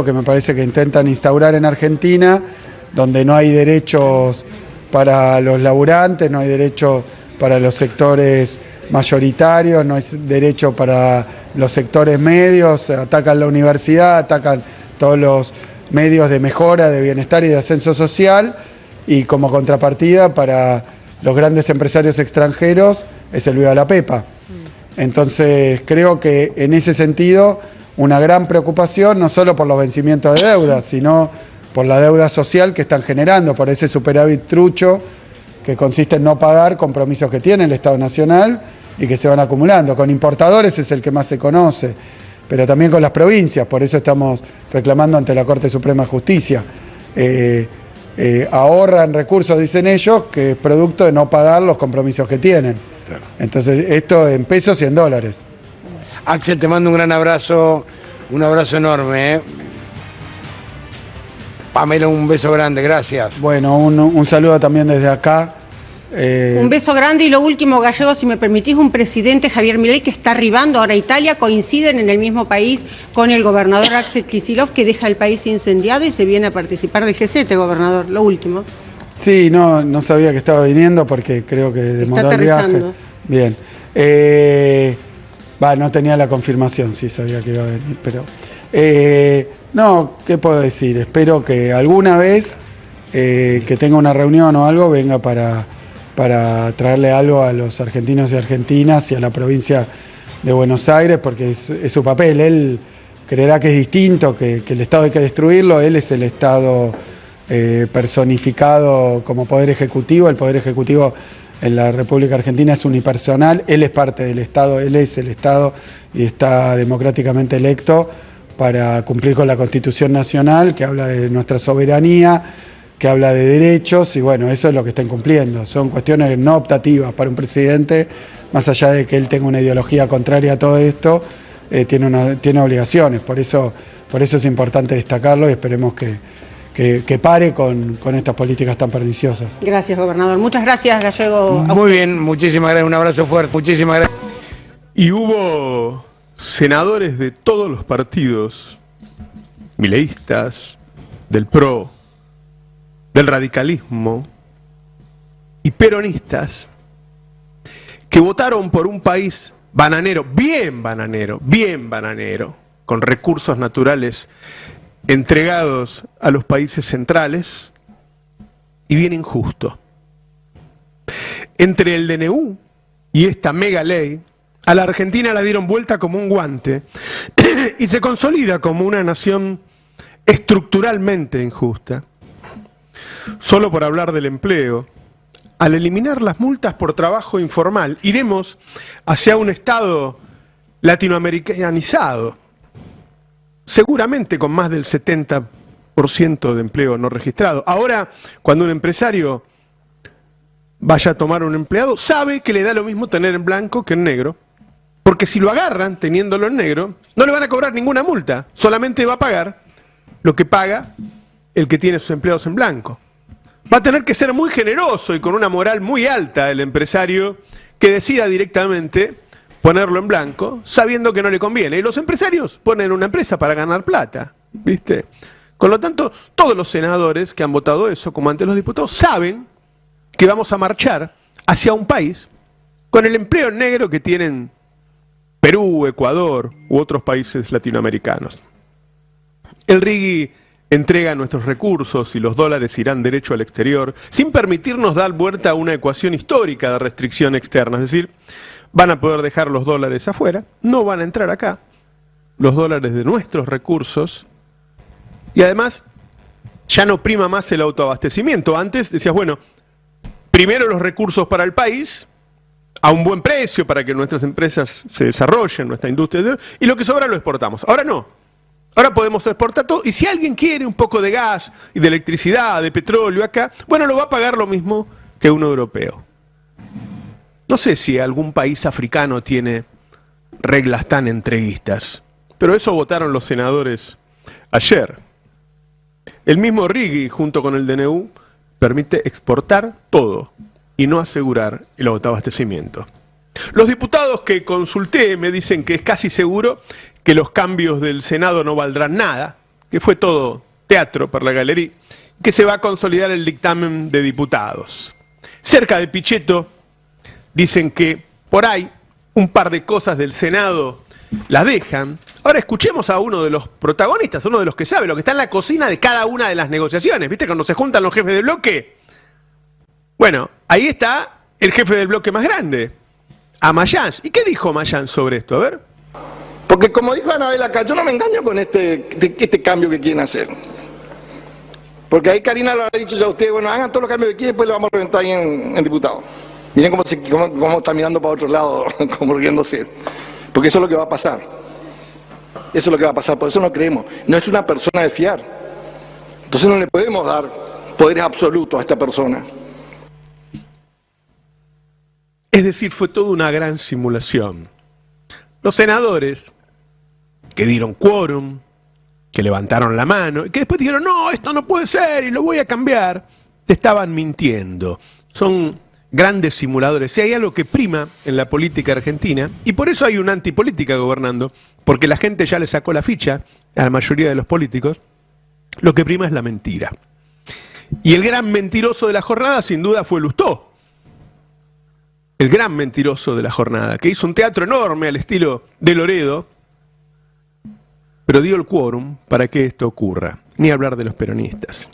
que me parece que intentan instaurar en Argentina, donde no hay derechos para los laburantes, no hay derecho para los sectores mayoritarios, no hay derecho para los sectores medios, atacan la universidad, atacan todos los medios de mejora, de bienestar y de ascenso social, y como contrapartida para los grandes empresarios extranjeros es el viva la pepa. Entonces creo que en ese sentido una gran preocupación, no solo por los vencimientos de deuda, sino por la deuda social que están generando, por ese superávit trucho que consiste en no pagar compromisos que tiene el Estado Nacional y que se van acumulando. Con importadores es el que más se conoce, pero también con las provincias, por eso estamos reclamando ante la Corte Suprema de Justicia. Ahorran recursos, dicen ellos, que es producto de no pagar los compromisos que tienen. Claro. Entonces, esto en pesos y en dólares. Axel, te mando un gran abrazo, un abrazo enorme. Pamela, un beso grande, gracias. Bueno, un saludo también desde acá. Un beso grande y lo último, Gallego, si me permitís, un presidente, Javier Milei, que está arribando ahora a Italia, coinciden en el mismo país con el gobernador Axel Kicillof, que deja el país incendiado y se viene a participar del G7, gobernador, lo último. Sí, no sabía que estaba viniendo porque creo que demoró el viaje. Bien. No tenía la confirmación, sí sabía que iba a venir, pero... no, ¿qué puedo decir? Espero que alguna vez que tenga una reunión o algo venga para traerle algo a los argentinos y argentinas y a la provincia de Buenos Aires, porque es su papel. Él creerá que es distinto, que el Estado hay que destruirlo. Él es el Estado personificado como Poder Ejecutivo. El Poder Ejecutivo en la República Argentina es unipersonal. Él es parte del Estado, él es el Estado y está democráticamente electo para cumplir con la Constitución Nacional, que habla de nuestra soberanía, que habla de derechos, y bueno, eso es lo que está incumpliendo. Son cuestiones no optativas para un presidente, más allá de que él tenga una ideología contraria a todo esto, tiene obligaciones. Por eso es importante destacarlo y esperemos que pare con estas políticas tan perniciosas. Gracias, gobernador. Muchas gracias, Gallego. Muy bien, muchísimas gracias, un abrazo fuerte, muchísimas gracias. Y hubo senadores de todos los partidos, mileístas, del PRO, del radicalismo y peronistas, que votaron por un país bananero, bien bananero, con recursos naturales entregados a los países centrales y bien injusto. Entre el DNU y esta mega ley, a la Argentina la dieron vuelta como un guante y se consolida como una nación estructuralmente injusta. Solo por hablar del empleo, al eliminar las multas por trabajo informal, iremos hacia un Estado latinoamericanizado, seguramente con más del 70% de empleo no registrado. Ahora, cuando un empresario vaya a tomar un empleado, sabe que le da lo mismo tener en blanco que en negro, porque si lo agarran teniéndolo en negro, no le van a cobrar ninguna multa, solamente va a pagar lo que paga el que tiene sus empleados en blanco. Va a tener que ser muy generoso y con una moral muy alta el empresario que decida directamente ponerlo en blanco, sabiendo que no le conviene. Y los empresarios ponen una empresa para ganar plata, ¿viste? Con lo tanto, todos los senadores que han votado eso, como ante los diputados, saben que vamos a marchar hacia un país con el empleo en negro que tienen Perú, Ecuador u otros países latinoamericanos. El RIGI entrega nuestros recursos y los dólares irán derecho al exterior, sin permitirnos dar vuelta a una ecuación histórica de restricción externa. Es decir, van a poder dejar los dólares afuera, no van a entrar acá, los dólares de nuestros recursos, y además ya no prima más el autoabastecimiento. Antes decías, bueno, primero los recursos para el país, a un buen precio para que nuestras empresas se desarrollen, nuestra industria, y lo que sobra lo exportamos. Ahora no. Ahora podemos exportar todo, y si alguien quiere un poco de gas y de electricidad, de petróleo acá, bueno, lo va a pagar lo mismo que un europeo. No sé si algún país africano tiene reglas tan entreguistas, pero eso votaron los senadores ayer. El mismo RIGI, junto con el DNU, permite exportar todo y no asegurar el autoabastecimiento. Los diputados que consulté me dicen que es casi seguro que los cambios del Senado no valdrán nada, que fue todo teatro para la galería, que se va a consolidar el dictamen de diputados. Cerca de Pichetto dicen que por ahí un par de cosas del Senado las dejan. Ahora escuchemos a uno de los protagonistas, uno de los que sabe, lo que está en la cocina de cada una de las negociaciones. ¿Viste cuando se juntan los jefes de bloque? Bueno, ahí está el jefe del bloque más grande, Amayans. ¿Y qué dijo Amayans sobre esto? A ver. Porque como dijo Anabel acá, yo no me engaño con este cambio que quieren hacer. Porque ahí Karina lo ha dicho ya a ustedes, bueno, hagan todos los cambios que quieren y después lo vamos a reventar ahí en diputados. Miren cómo está mirando para otro lado, como riéndose. Porque eso es lo que va a pasar. Eso es lo que va a pasar, por eso no creemos. No es una persona de fiar. Entonces no le podemos dar poderes absolutos a esta persona. Es decir, fue toda una gran simulación. Los senadores que dieron quórum, que levantaron la mano, y que después dijeron, no, esto no puede ser y lo voy a cambiar, te estaban mintiendo. Son grandes simuladores. Si hay algo que prima en la política argentina, y por eso hay una antipolítica gobernando, porque la gente ya le sacó la ficha a la mayoría de los políticos, lo que prima es la mentira. Y el gran mentiroso de la jornada, sin duda, fue Lustó. El gran mentiroso de la jornada, que hizo un teatro enorme al estilo de Loredo, pero dio el quórum para que esto ocurra, ni hablar de los peronistas.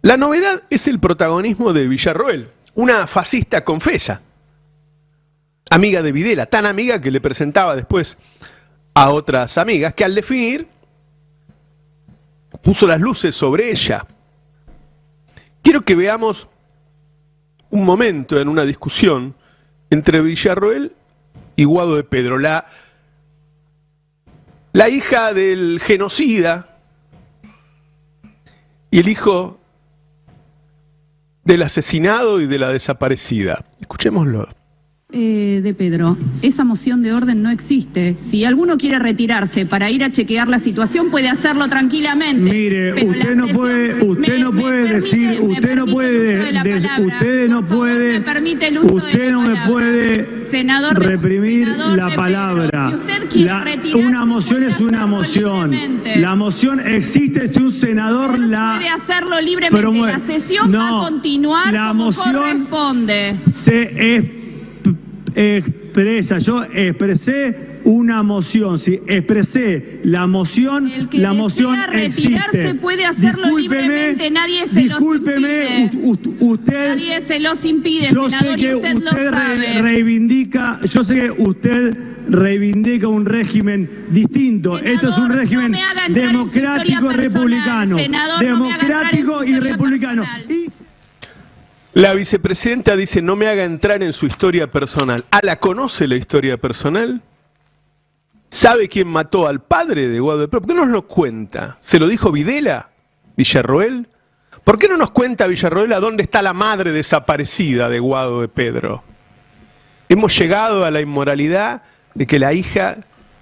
La novedad es el protagonismo de Villarroel, una fascista confesa, amiga de Videla, tan amiga que le presentaba después a otras amigas, que al definir puso las luces sobre ella. Quiero que veamos un momento en una discusión entre Villarroel y Guado de Pedro, la hija del genocida y el hijo del asesinado y de la desaparecida. Escuchémoslo. De Pedro, esa moción de orden no existe. Si alguno quiere retirarse para ir a chequear la situación, puede hacerlo tranquilamente. Mire, usted no puede decir, usted no me puede reprimir la palabra. Una moción es una moción. La moción existe si un senador la puede hacerlo libremente. La sesión va a continuar como corresponde. Expresa, yo expresé una moción, si expresé la moción, la moción retirarse puede hacerlo libremente, nadie se los impide. Nadie se los impide, yo senador, sé que y usted lo sabe. Yo sé que usted reivindica un régimen distinto. Senador, esto es un régimen no democrático y republicano. Senador, Democrático y republicano. La vicepresidenta dice, no me haga entrar en su historia personal. ¿La conoce la historia personal? ¿Sabe quién mató al padre de Guado de Pedro? ¿Por qué no nos lo cuenta? ¿Se lo dijo Videla? ¿Villarroel? ¿Por qué no nos cuenta Villarroel a dónde está la madre desaparecida de Guado de Pedro? Hemos llegado a la inmoralidad de que la hija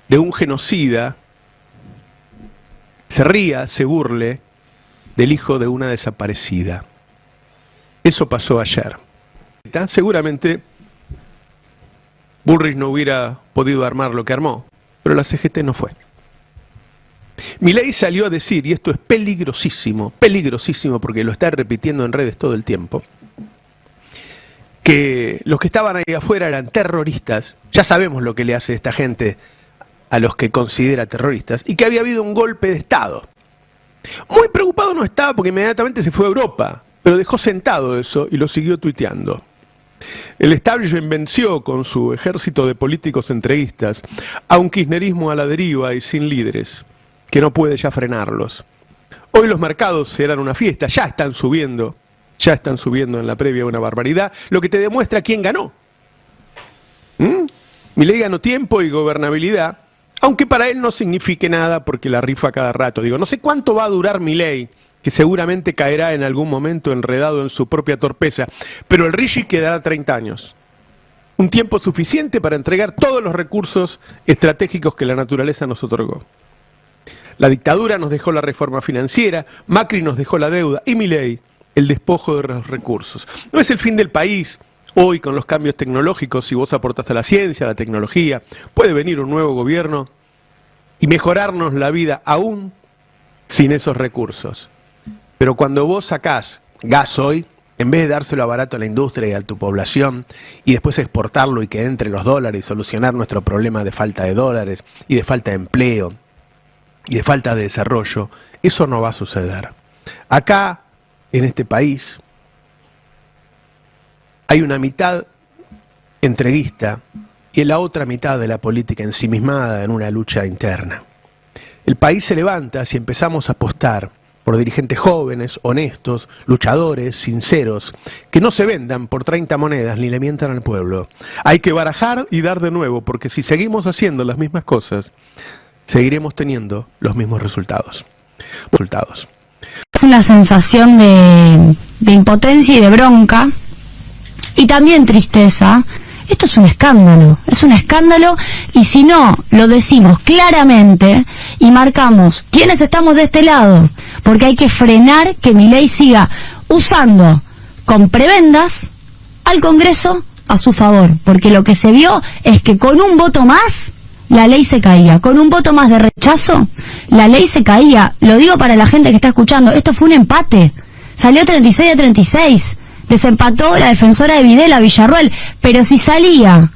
de un genocida se ría, se burle del hijo de una desaparecida. Eso pasó ayer. Seguramente Bullrich no hubiera podido armar lo que armó, pero la CGT no fue. Milei salió a decir, y esto es peligrosísimo, peligrosísimo porque lo está repitiendo en redes todo el tiempo, que los que estaban ahí afuera eran terroristas. Ya sabemos lo que le hace esta gente a los que considera terroristas, y que había habido un golpe de Estado. Muy preocupado no estaba porque inmediatamente se fue a Europa, pero dejó sentado eso y lo siguió tuiteando. El establishment venció con su ejército de políticos entreguistas a un kirchnerismo a la deriva y sin líderes, que no puede ya frenarlos. Hoy los mercados serán una fiesta, ya están subiendo en la previa una barbaridad, lo que te demuestra quién ganó. Milei ganó tiempo y gobernabilidad, aunque para él no signifique nada porque la rifa cada rato. Digo, no sé cuánto va a durar Milei, que seguramente caerá en algún momento enredado en su propia torpeza, pero el RIGI quedará 30 años. Un tiempo suficiente para entregar todos los recursos estratégicos que la naturaleza nos otorgó. La dictadura nos dejó la reforma financiera, Macri nos dejó la deuda y Milei el despojo de los recursos. No es el fin del país. Hoy, con los cambios tecnológicos, si vos aportás a la ciencia, a la tecnología, puede venir un nuevo gobierno y mejorarnos la vida aún sin esos recursos. Pero cuando vos sacás gas hoy, en vez de dárselo a barato a la industria y a tu población, y después exportarlo y que entre los dólares y solucionar nuestro problema de falta de dólares y de falta de empleo y de falta de desarrollo, eso no va a suceder. Acá, en este país, hay una mitad entreguista y la otra mitad de la política ensimismada en una lucha interna. El país se levanta si empezamos a apostar por dirigentes jóvenes, honestos, luchadores, sinceros, que no se vendan por 30 monedas ni le mientan al pueblo. Hay que barajar y dar de nuevo, porque si seguimos haciendo las mismas cosas, seguiremos teniendo los mismos resultados. Es una sensación de impotencia y de bronca, y también tristeza. Esto es un escándalo, y si no lo decimos claramente y marcamos quiénes estamos de este lado, porque hay que frenar que Milei siga usando con prebendas al Congreso a su favor, porque lo que se vio es que con un voto más la ley se caía, con un voto más de rechazo la ley se caía. Lo digo para la gente que está escuchando, esto fue un empate, salió 36 a 36. Desempató la defensora de Videla, Villarruel, pero si salía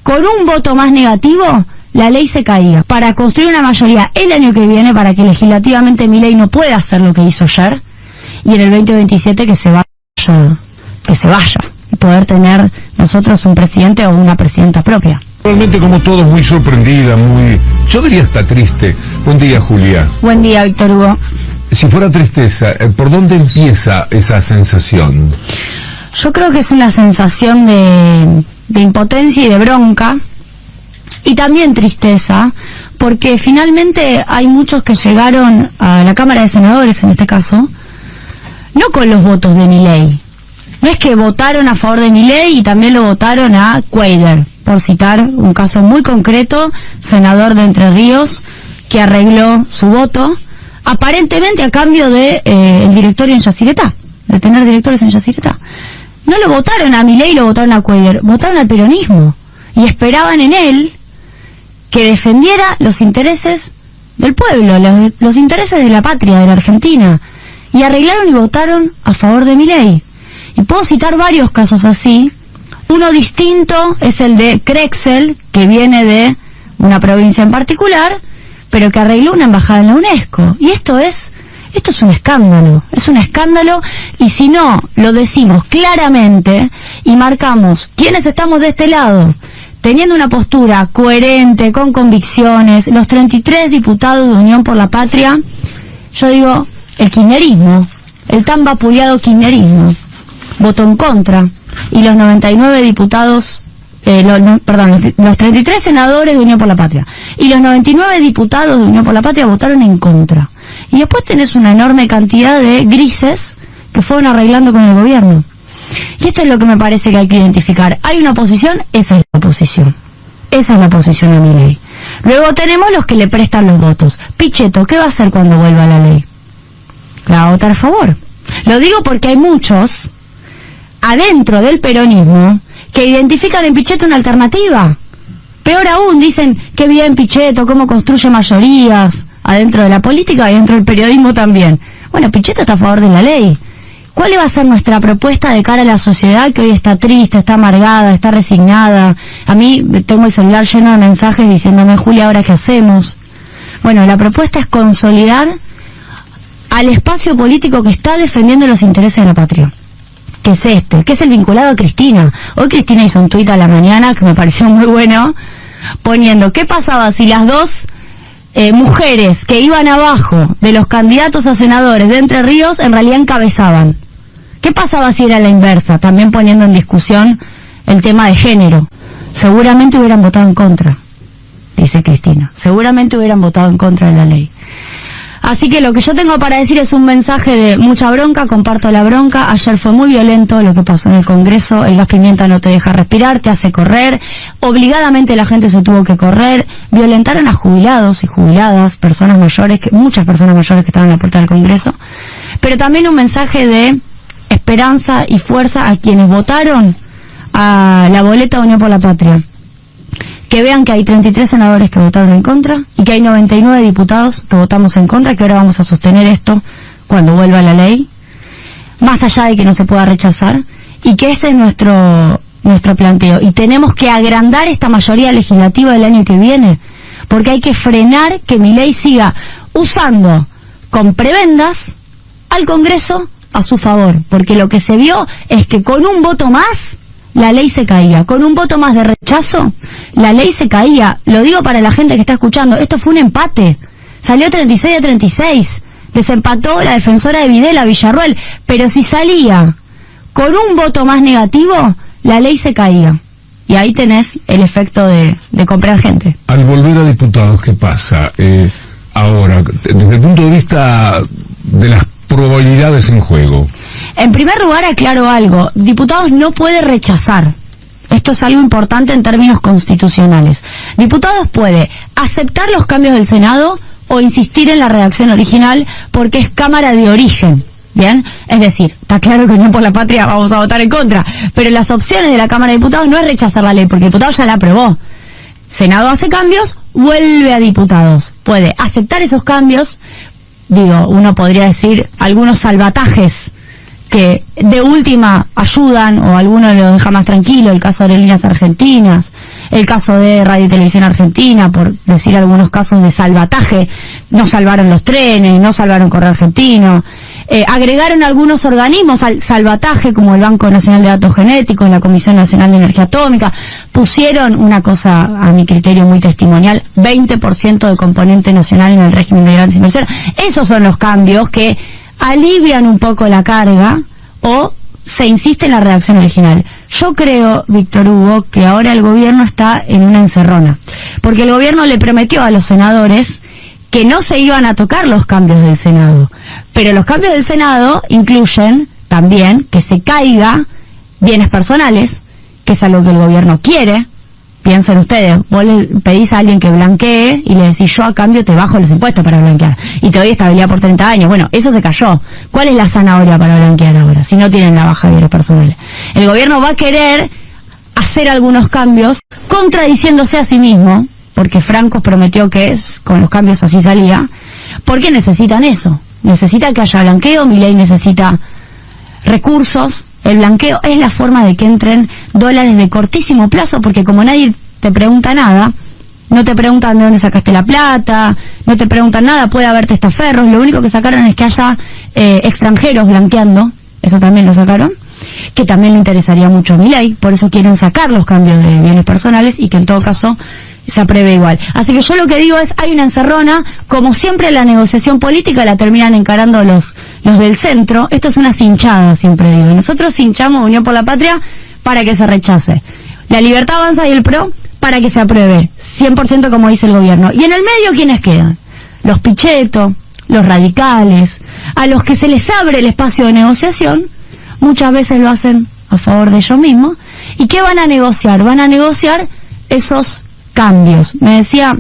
con un voto más negativo, la ley se caía. Para construir una mayoría el año que viene, para que legislativamente Milei no pueda hacer lo que hizo ayer, y en el 2027 que se vaya, y poder tener nosotros un presidente o una presidenta propia. Realmente, como todos, muy sorprendida, yo diría hasta triste. Buen día, Julia. Buen día, Víctor Hugo. Si fuera tristeza, ¿por dónde empieza esa sensación? Yo creo que es una sensación de impotencia y de bronca, y también tristeza, porque finalmente hay muchos que llegaron a la Cámara de Senadores, en este caso, no con los votos de Milei. No es que votaron a favor de Milei y también lo votaron a Cuéllar, por citar un caso muy concreto, senador de Entre Ríos, que arregló su voto, aparentemente a cambio de el directorio en Yacyretá, de tener directores en Yacyretá. No lo votaron a Milei, lo votaron a Cuéllar, votaron al peronismo, y esperaban en él que defendiera los intereses del pueblo, los intereses de la patria, de la Argentina, y arreglaron y votaron a favor de Milei. Y puedo citar varios casos así. Uno distinto es el de Crexel, que viene de una provincia en particular, pero que arregló una embajada en la UNESCO. Y esto es un escándalo, y si no lo decimos claramente y marcamos quiénes estamos de este lado, teniendo una postura coherente, con convicciones, los 33 diputados de Unión por la Patria, yo digo, el kirchnerismo, el tan vapuleado kirchnerismo, votó en contra, y los 99 diputados, los 33 senadores de Unión por la Patria y los 99 diputados de Unión por la Patria votaron en contra. Y después tenés una enorme cantidad de grises que fueron arreglando con el gobierno. Y esto es lo que me parece que hay que identificar. Hay una oposición, esa es la oposición. Esa es la oposición a Milei. Luego tenemos los que le prestan los votos. Pichetto, ¿qué va a hacer cuando vuelva la ley? La va a votar a favor. Lo digo porque hay muchos adentro del peronismo que identifican en Pichetto una alternativa. Peor aún, dicen que bien Pichetto, cómo construye mayorías adentro de la política y dentro del periodismo también. Bueno, Pichetto está a favor de la ley. ¿Cuál va a ser nuestra propuesta de cara a la sociedad que hoy está triste, está amargada, está resignada? A mí tengo el celular lleno de mensajes diciéndome, Julia, ¿ahora qué hacemos? Bueno, la propuesta es consolidar al espacio político que está defendiendo los intereses de la patria, que es que es el vinculado a Cristina. Hoy Cristina hizo un tuit a la mañana que me pareció muy bueno, poniendo, ¿qué pasaba si las dos mujeres que iban abajo de los candidatos a senadores de Entre Ríos en realidad encabezaban? ¿Qué pasaba si era la inversa? También poniendo en discusión el tema de género. Seguramente hubieran votado en contra, dice Cristina. Seguramente hubieran votado en contra de la ley. Así que lo que yo tengo para decir es un mensaje de mucha bronca, comparto la bronca. Ayer fue muy violento lo que pasó en el Congreso, el gas pimienta no te deja respirar, te hace correr, obligadamente la gente se tuvo que correr, violentaron a jubilados y jubiladas, personas mayores, muchas personas mayores que estaban en la puerta del Congreso, pero también un mensaje de esperanza y fuerza a quienes votaron a la boleta de Unión por la Patria. Que vean que hay 33 senadores que votaron en contra y que hay 99 diputados que votamos en contra, que ahora vamos a sostener esto cuando vuelva la ley, más allá de que no se pueda rechazar, y que ese es nuestro planteo. Y tenemos que agrandar esta mayoría legislativa del año que viene, porque hay que frenar que Milei siga usando con prebendas al Congreso a su favor, porque lo que se vio es que con un voto más la ley se caía, con un voto más de rechazo, la ley se caía. Lo digo para la gente que está escuchando, esto fue un empate, salió 36-36, desempató la defensora de Videla, Villarruel, pero si salía con un voto más negativo, la ley se caía. Y ahí tenés el efecto de comprar gente. Al volver a diputados, ¿qué pasa? Ahora, desde el punto de vista de las probabilidades en juego. En primer lugar, aclaro algo. Diputados no puede rechazar. Esto es algo importante en términos constitucionales. Diputados puede aceptar los cambios del Senado o insistir en la redacción original porque es Cámara de origen. ¿Bien? Es decir, está claro que Unión por la Patria vamos a votar en contra, pero las opciones de la Cámara de Diputados no es rechazar la ley, porque el diputado ya la aprobó. Senado hace cambios, vuelve a diputados. Puede aceptar esos cambios. Digo, uno podría decir algunos salvatajes que de última ayudan o alguno lo deja más tranquilo, el caso de Aerolíneas Argentinas, el caso de Radio y Televisión Argentina, por decir algunos casos de salvataje, no salvaron los trenes, no salvaron Correo Argentino, agregaron algunos organismos al salvataje como el Banco Nacional de Datos Genéticos, la Comisión Nacional de Energía Atómica, pusieron una cosa a mi criterio muy testimonial, 20% de componente nacional en el régimen de grandes inversiones. Esos son los cambios que alivian un poco la carga o se insiste en la redacción original. Yo creo, Víctor Hugo, que ahora el gobierno está en una encerrona, porque el gobierno le prometió a los senadores que no se iban a tocar los cambios del Senado, pero los cambios del Senado incluyen también que se caiga bienes personales, que es algo que el gobierno quiere. Piensen ustedes, vos le pedís a alguien que blanquee y le decís yo a cambio te bajo los impuestos para blanquear y te doy estabilidad por 30 años. Bueno, eso se cayó. ¿Cuál es la zanahoria para blanquear ahora si no tienen la baja de bienes personales? El gobierno va a querer hacer algunos cambios contradiciéndose a sí mismo, porque Franco prometió que con los cambios así salía, porque necesitan eso. Necesitan que haya blanqueo, Milei necesita recursos. El blanqueo es la forma de que entren dólares de cortísimo plazo, porque como nadie te pregunta nada, no te preguntan de dónde sacaste la plata, no te preguntan nada, puede haber testaferros, lo único que sacaron es que haya extranjeros blanqueando, eso también lo sacaron, que también le interesaría mucho a Milei, por eso quieren sacar los cambios de bienes personales y que en todo caso se apruebe igual. Así que yo lo que digo es, hay una encerrona, como siempre la negociación política la terminan encarando los del centro, esto es una cinchada, siempre digo, nosotros cinchamos Unión por la Patria para que se rechace, la Libertad Avanza y el PRO para que se apruebe, 100% como dice el gobierno, y en el medio ¿quiénes quedan? Los Pichetto, los radicales, a los que se les abre el espacio de negociación, muchas veces lo hacen a favor de ellos mismos, ¿y qué van a negociar? Van a negociar esos cambios. Me decía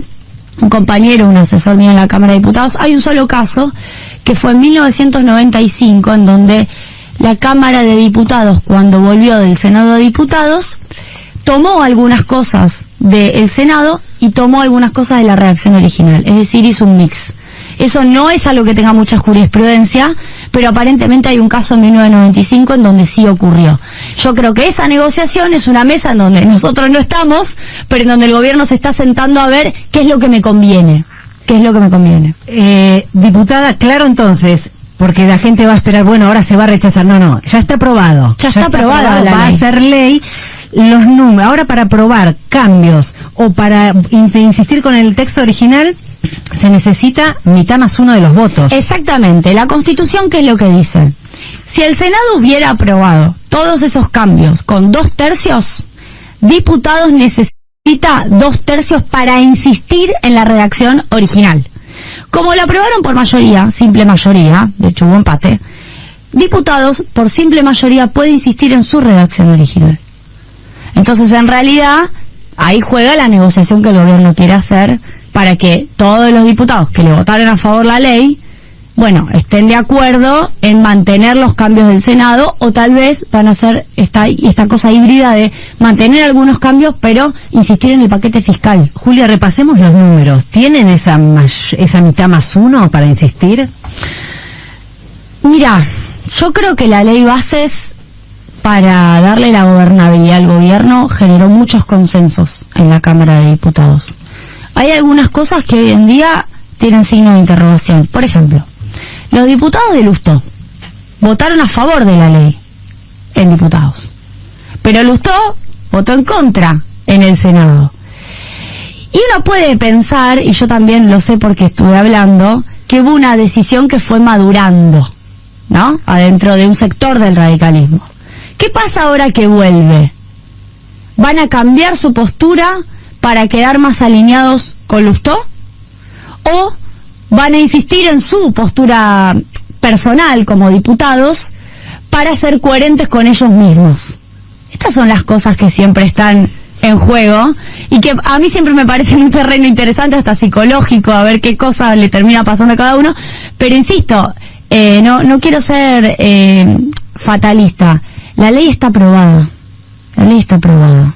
un compañero, un asesor mío en la Cámara de Diputados, hay un solo caso que fue en 1995 en donde la Cámara de Diputados, cuando volvió del Senado de Diputados, tomó algunas cosas del Senado y tomó algunas cosas de la redacción original, es decir, hizo un mix. Eso no es algo que tenga mucha jurisprudencia, pero aparentemente hay un caso en 1995 en donde sí ocurrió. Yo creo que esa negociación es una mesa en donde nosotros no estamos, pero en donde el gobierno se está sentando a ver qué es lo que me conviene. ¿Qué es lo que me conviene? Diputada, claro entonces, porque la gente va a esperar, bueno, ahora se va a rechazar. No, ya está aprobado. Ya está aprobada la va ley. A ser ley. Los números, ahora para aprobar cambios o para insistir con el texto original, se necesita mitad más uno de los votos. Exactamente, la Constitución, ¿qué es lo que dice? Si el Senado hubiera aprobado todos esos cambios con 2/3, diputados necesita 2/3 para insistir en la redacción original. Como la aprobaron por mayoría, simple mayoría, de hecho hubo empate, diputados por simple mayoría puede insistir en su redacción original. Entonces, en realidad, ahí juega la negociación que el gobierno quiere hacer para que todos los diputados que le votaron a favor la ley, bueno, estén de acuerdo en mantener los cambios del Senado, o tal vez van a hacer esta cosa híbrida de mantener algunos cambios, pero insistir en el paquete fiscal. Julia, repasemos los números. ¿Tienen esa mitad más uno para insistir? Mira, yo creo que la ley bases, para darle la gobernabilidad al gobierno, generó muchos consensos en la Cámara de Diputados. Hay algunas cosas que hoy en día tienen signo de interrogación. Por ejemplo, los diputados de Lustó votaron a favor de la ley en diputados, pero Lustó votó en contra en el Senado. Y uno puede pensar, y yo también lo sé porque estuve hablando, que hubo una decisión que fue madurando, ¿no?, adentro de un sector del radicalismo. ¿Qué pasa ahora que vuelve? ¿Van a cambiar su postura para quedar más alineados con Lustó? ¿O van a insistir en su postura personal como diputados para ser coherentes con ellos mismos? Estas son las cosas que siempre están en juego y que a mí siempre me parecen un terreno interesante, hasta psicológico, a ver qué cosa le termina pasando a cada uno. Pero insisto, no quiero ser fatalista. La ley está aprobada. La ley está aprobada.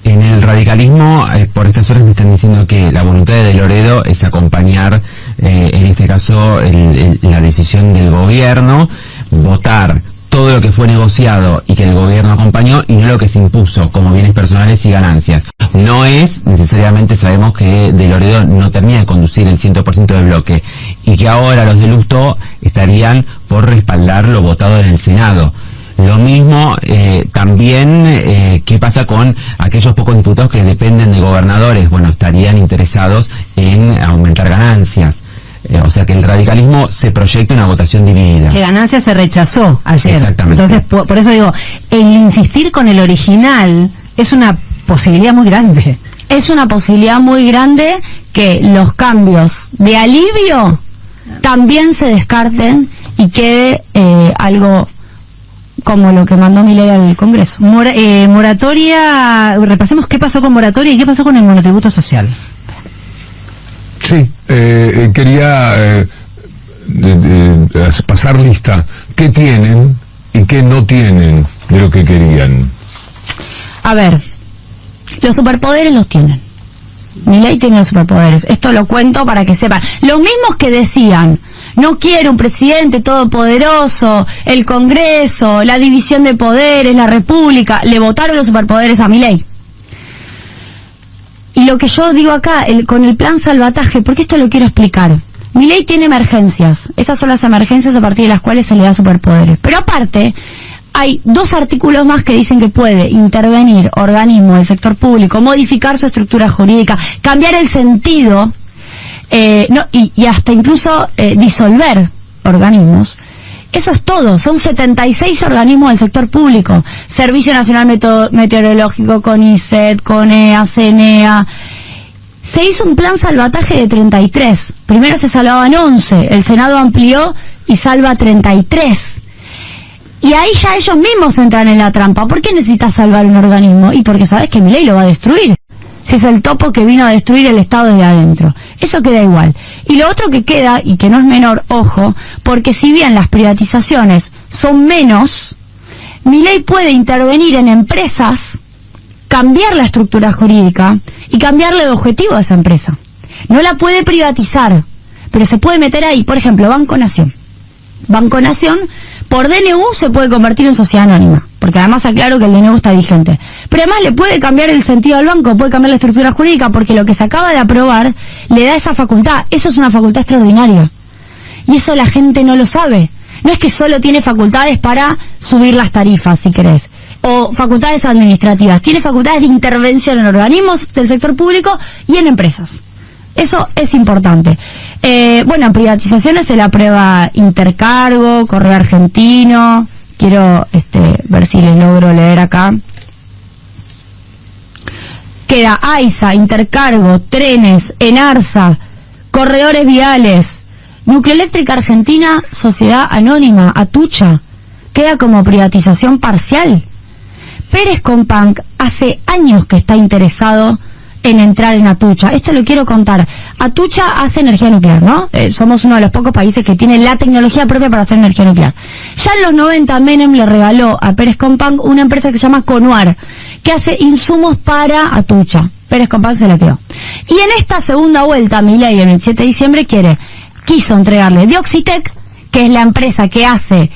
En el radicalismo, por estas horas me están diciendo que la voluntad de Loredo es acompañar, en este caso, la decisión del gobierno, votar todo lo que fue negociado y que el gobierno acompañó, y no lo que se impuso como bienes personales y ganancias. No es necesariamente, sabemos que de Loredo no termina de conducir el 100% del bloque, y que ahora los de Lustó estarían por respaldar lo votado en el Senado. Lo mismo también, ¿qué pasa con aquellos pocos diputados que dependen de gobernadores? Bueno, estarían interesados en aumentar ganancias. O sea que el radicalismo se proyecta una votación dividida. Que ganancia se rechazó ayer. Exactamente. Entonces, por eso digo, el insistir con el original es una posibilidad muy grande. Es una posibilidad muy grande que los cambios de alivio también se descarten y quede algo como lo que mandó Milei al Congreso. Moratoria, repasemos qué pasó con moratoria y qué pasó con el monotributo social. Sí, quería pasar lista. ¿Qué tienen y qué no tienen de lo que querían? A ver, los superpoderes los tienen. Milei tiene los superpoderes. Esto lo cuento para que sepan. Los mismos que decían, no quiero un presidente todopoderoso, el Congreso, la división de poderes, la República, le votaron los superpoderes a Milei. Y lo que yo digo acá, con el plan salvataje, porque esto lo quiero explicar. Milei tiene emergencias. Esas son las emergencias a partir de las cuales se le da superpoderes. Pero aparte, hay 2 artículos más que dicen que puede intervenir organismo del sector público, modificar su estructura jurídica, cambiar el sentido, y hasta incluso disolver organismos. Eso es todo, son 76 organismos del sector público. Servicio Nacional Meteorológico, CONICET, CONEA, CENEA. Se hizo un plan salvataje de 33. Primero se salvaban 11, el Senado amplió y salva 33. Y ahí ya ellos mismos entran en la trampa. ¿Por qué necesitas salvar un organismo? Y porque sabes que Milei lo va a destruir. Si es el topo que vino a destruir el Estado desde adentro. Eso queda igual. Y lo otro que queda, y que no es menor, ojo, porque si bien las privatizaciones son menos, Milei puede intervenir en empresas, cambiar la estructura jurídica y cambiarle el objetivo a esa empresa. No la puede privatizar, pero se puede meter ahí. Por ejemplo, Banco Nación. Banco Nación, por DNU se puede convertir en sociedad anónima, porque además aclaro que el DNU está vigente. Pero además le puede cambiar el sentido al banco, puede cambiar la estructura jurídica, porque lo que se acaba de aprobar le da esa facultad. Eso es una facultad extraordinaria. Y eso la gente no lo sabe. No es que solo tiene facultades para subir las tarifas, si querés, o facultades administrativas. Tiene facultades de intervención en organismos del sector público y en empresas. Eso es importante. Bueno, en privatizaciones se le aprueba Intercargo, Correo Argentino. Quiero ver si les logro leer acá. Queda AISA, Intercargo, Trenes, Enarsa, corredores viales. Nucleoeléctrica Argentina, sociedad anónima, Atucha, queda como privatización parcial. Pérez Companc hace años que está interesado en entrar en Atucha. Esto lo quiero contar. Atucha hace energía nuclear, ¿no? Somos uno de los pocos países que tiene la tecnología propia para hacer energía nuclear. Ya en los 90 Menem le regaló a Pérez Companc una empresa que se llama Conuar, que hace insumos para Atucha. Pérez Companc se la quedó. Y en esta segunda vuelta, Milei, el 27 de diciembre, quiso entregarle Dioxitec, que es la empresa que hace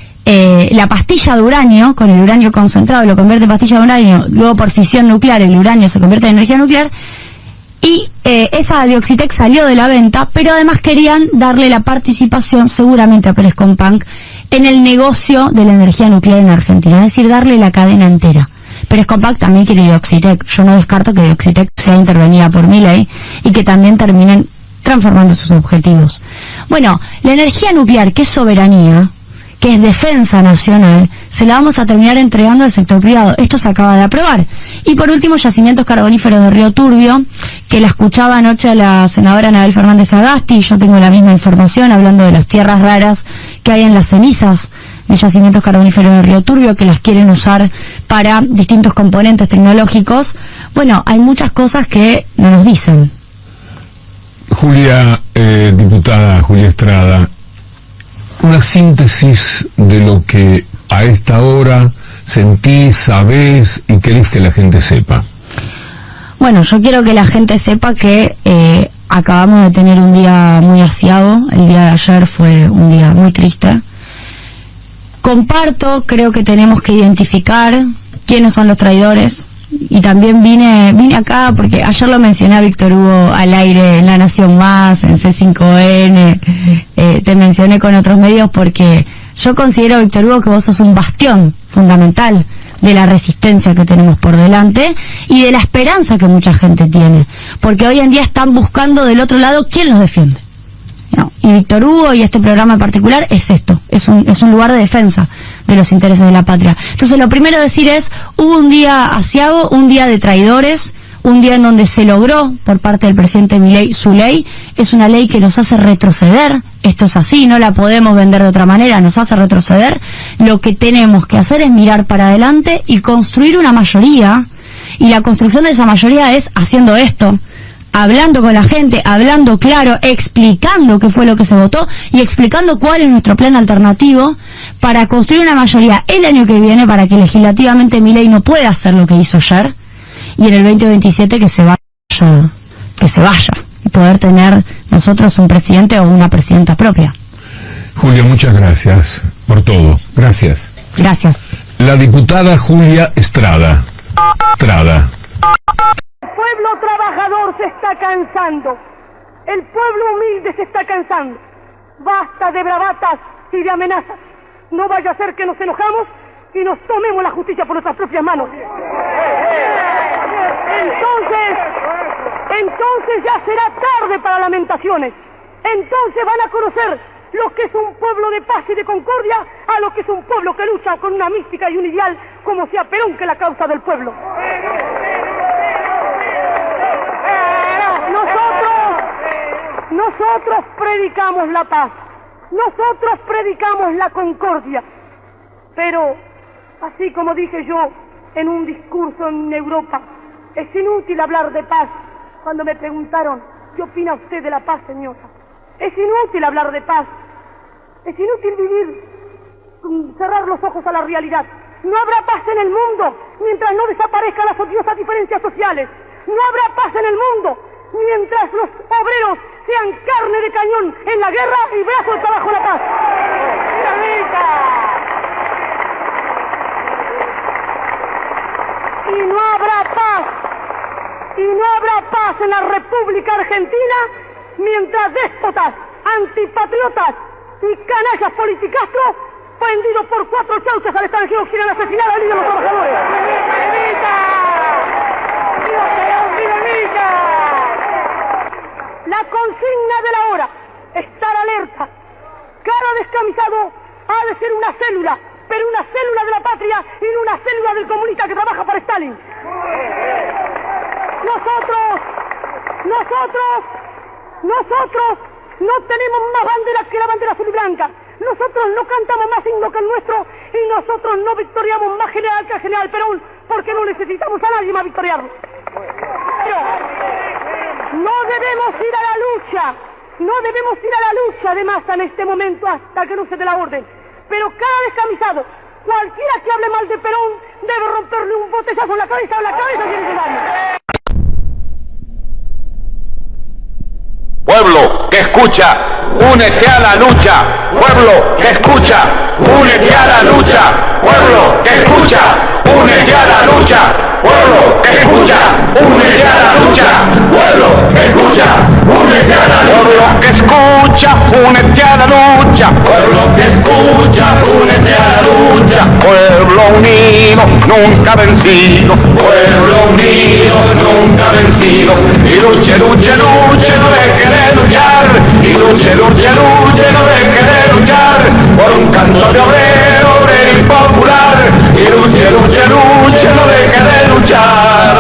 la pastilla de uranio, con el uranio concentrado lo convierte en pastilla de uranio, luego por fisión nuclear el uranio se convierte en energía nuclear, y esa Dioxitec salió de la venta, pero además querían darle la participación seguramente a Pérez Companc en el negocio de la energía nuclear en Argentina, es decir, darle la cadena entera. Pérez Companc también quiere Dioxitec, yo no descarto que Dioxitec sea intervenida por Milei y que también terminen transformando sus objetivos. Bueno, la energía nuclear, que es soberanía, que es defensa nacional, se la vamos a terminar entregando al sector privado. Esto se acaba de aprobar. Y por último, yacimientos carboníferos de Río Turbio, que la escuchaba anoche a la senadora Anabel Fernández Agasti, y yo tengo la misma información hablando de las tierras raras que hay en las cenizas de yacimientos carboníferos de Río Turbio, que las quieren usar para distintos componentes tecnológicos. Bueno, hay muchas cosas que no nos dicen. Julia, diputada Julia Estrada, una síntesis de lo que a esta hora sentís, sabés y querés que la gente sepa. Bueno, yo quiero que la gente sepa que acabamos de tener un día muy aciago. El día de ayer fue un día muy triste. Comparto, creo que tenemos que identificar quiénes son los traidores. Y también vine acá porque ayer lo mencioné a Víctor Hugo al aire en La Nación Más, en C5N, te mencioné con otros medios porque yo considero, Víctor Hugo, que vos sos un bastión fundamental de la resistencia que tenemos por delante y de la esperanza que mucha gente tiene, porque hoy en día están buscando del otro lado quién los defiende. No, y Víctor Hugo y este programa en particular es esto, es un lugar de defensa de los intereses de la patria. Entonces lo primero a decir es, hubo un día aciago, un día de traidores, un día en donde se logró por parte del presidente Milei su ley, es una ley que nos hace retroceder, esto es así, no la podemos vender de otra manera, nos hace retroceder. Lo que tenemos que hacer es mirar para adelante y construir una mayoría, y la construcción de esa mayoría es haciendo esto, hablando con la gente, hablando claro, explicando qué fue lo que se votó y explicando cuál es nuestro plan alternativo para construir una mayoría el año que viene para que legislativamente Milei no pueda hacer lo que hizo ayer y en el 2027 que se vaya y poder tener nosotros un presidente o una presidenta propia. Julia, muchas gracias por todo. Gracias. Gracias. La diputada Julia Estrada. El pueblo trabajador se está cansando, el pueblo humilde se está cansando. Basta de bravatas y de amenazas. No vaya a ser que nos enojamos y nos tomemos la justicia por nuestras propias manos. Entonces ya será tarde para lamentaciones. Entonces van a conocer lo que es un pueblo de paz y de concordia a lo que es un pueblo que lucha con una mística y un ideal como sea Perón, que es la causa del pueblo. Nosotros predicamos la paz, nosotros predicamos la concordia, pero así como dije yo en un discurso en Europa, es inútil hablar de paz. Cuando me preguntaron, ¿qué opina usted de la paz, señora? Es inútil hablar de paz, es inútil vivir, cerrar los ojos a la realidad. No habrá paz en el mundo mientras no desaparezcan las odiosas diferencias sociales. No habrá paz en el mundo mientras los obreros sean carne de cañón en la guerra y brazo de trabajo en la paz. Y no habrá paz en la República Argentina mientras déspotas, antipatriotas y canallas politicastros vendidos por 4 chauchas al extranjero quieran asesinar al líder de los trabajadores. La consigna de la hora, estar alerta. Cada descamisado ha de ser una célula, pero una célula de la patria y no una célula del comunista que trabaja para Stalin. Nosotros No tenemos más bandera que la bandera azul y blanca. Nosotros no cantamos más himno que el nuestro y nosotros no victoriamos más general que el general Perón porque no necesitamos a nadie más victoriarlo. Pero no debemos ir a la lucha. No debemos ir a la lucha de masa en este momento hasta que no se dé la orden. Pero cada descamisado, cualquiera que hable mal de Perón, debe romperle un botellazo en la cabeza o en la cabeza si es necesario. Pueblo que escucha, únete a la lucha. Pueblo que escucha, únete a la lucha. Pueblo que escucha, únete a la lucha. Pueblo que escucha, únete a la lucha. Pueblo que escucha, únete a la lucha. Pueblo que escucha, únete a la lucha. Pueblo que escucha, únete a la lucha. Pueblo unido, nunca vencido. Pueblo unido, nunca vencido. Y luche, luche, luche, no deje de luchar. Y luche, luche, luche, no deje de luchar. Por un canto de obrero, obrero y popular. Y luche, luche, luche, no deje de luchar.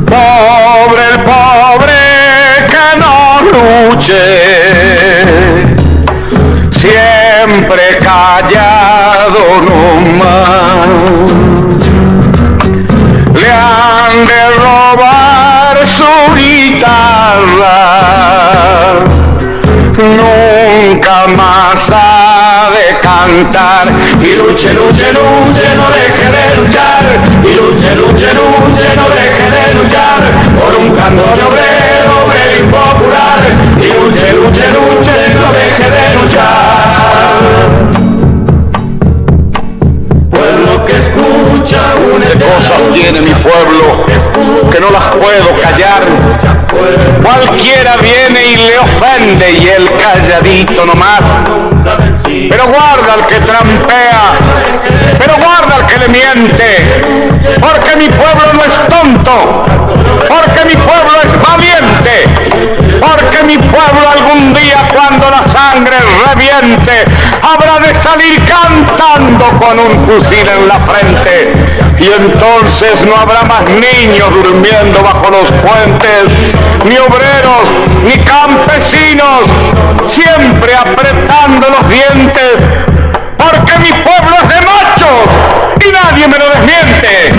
Pobre el pobre que no luche, siempre callado nomás. Le han de robar su guitarra, nunca más ha de cantar. Y luche, luche, luche, no deje de luchar. Y luche, luche, luche, no deje de luchar. Por un canto de obrero, obrero y popular. Y luche, luche, luche, no deje de luchar. Pueblo que escucha, únete. Cosas tiene mi pueblo que no las puedo callar. Cualquiera viene y le ofende y él calladito nomás. Pero guarda al que trampea, pero guarda al que le miente, porque mi pueblo no es tonto, porque mi pueblo es valiente, porque mi pueblo algún día cuando la sangre reviente habrá de salir cantando con un fusil en la frente. Y entonces no habrá más niños durmiendo bajo los puentes, ni obreros, ni campesinos, siempre apretando los dientes, porque mi pueblo es de machos y nadie me lo desmiente.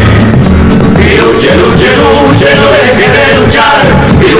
Y luche, luche, luche, no deje de luchar. Y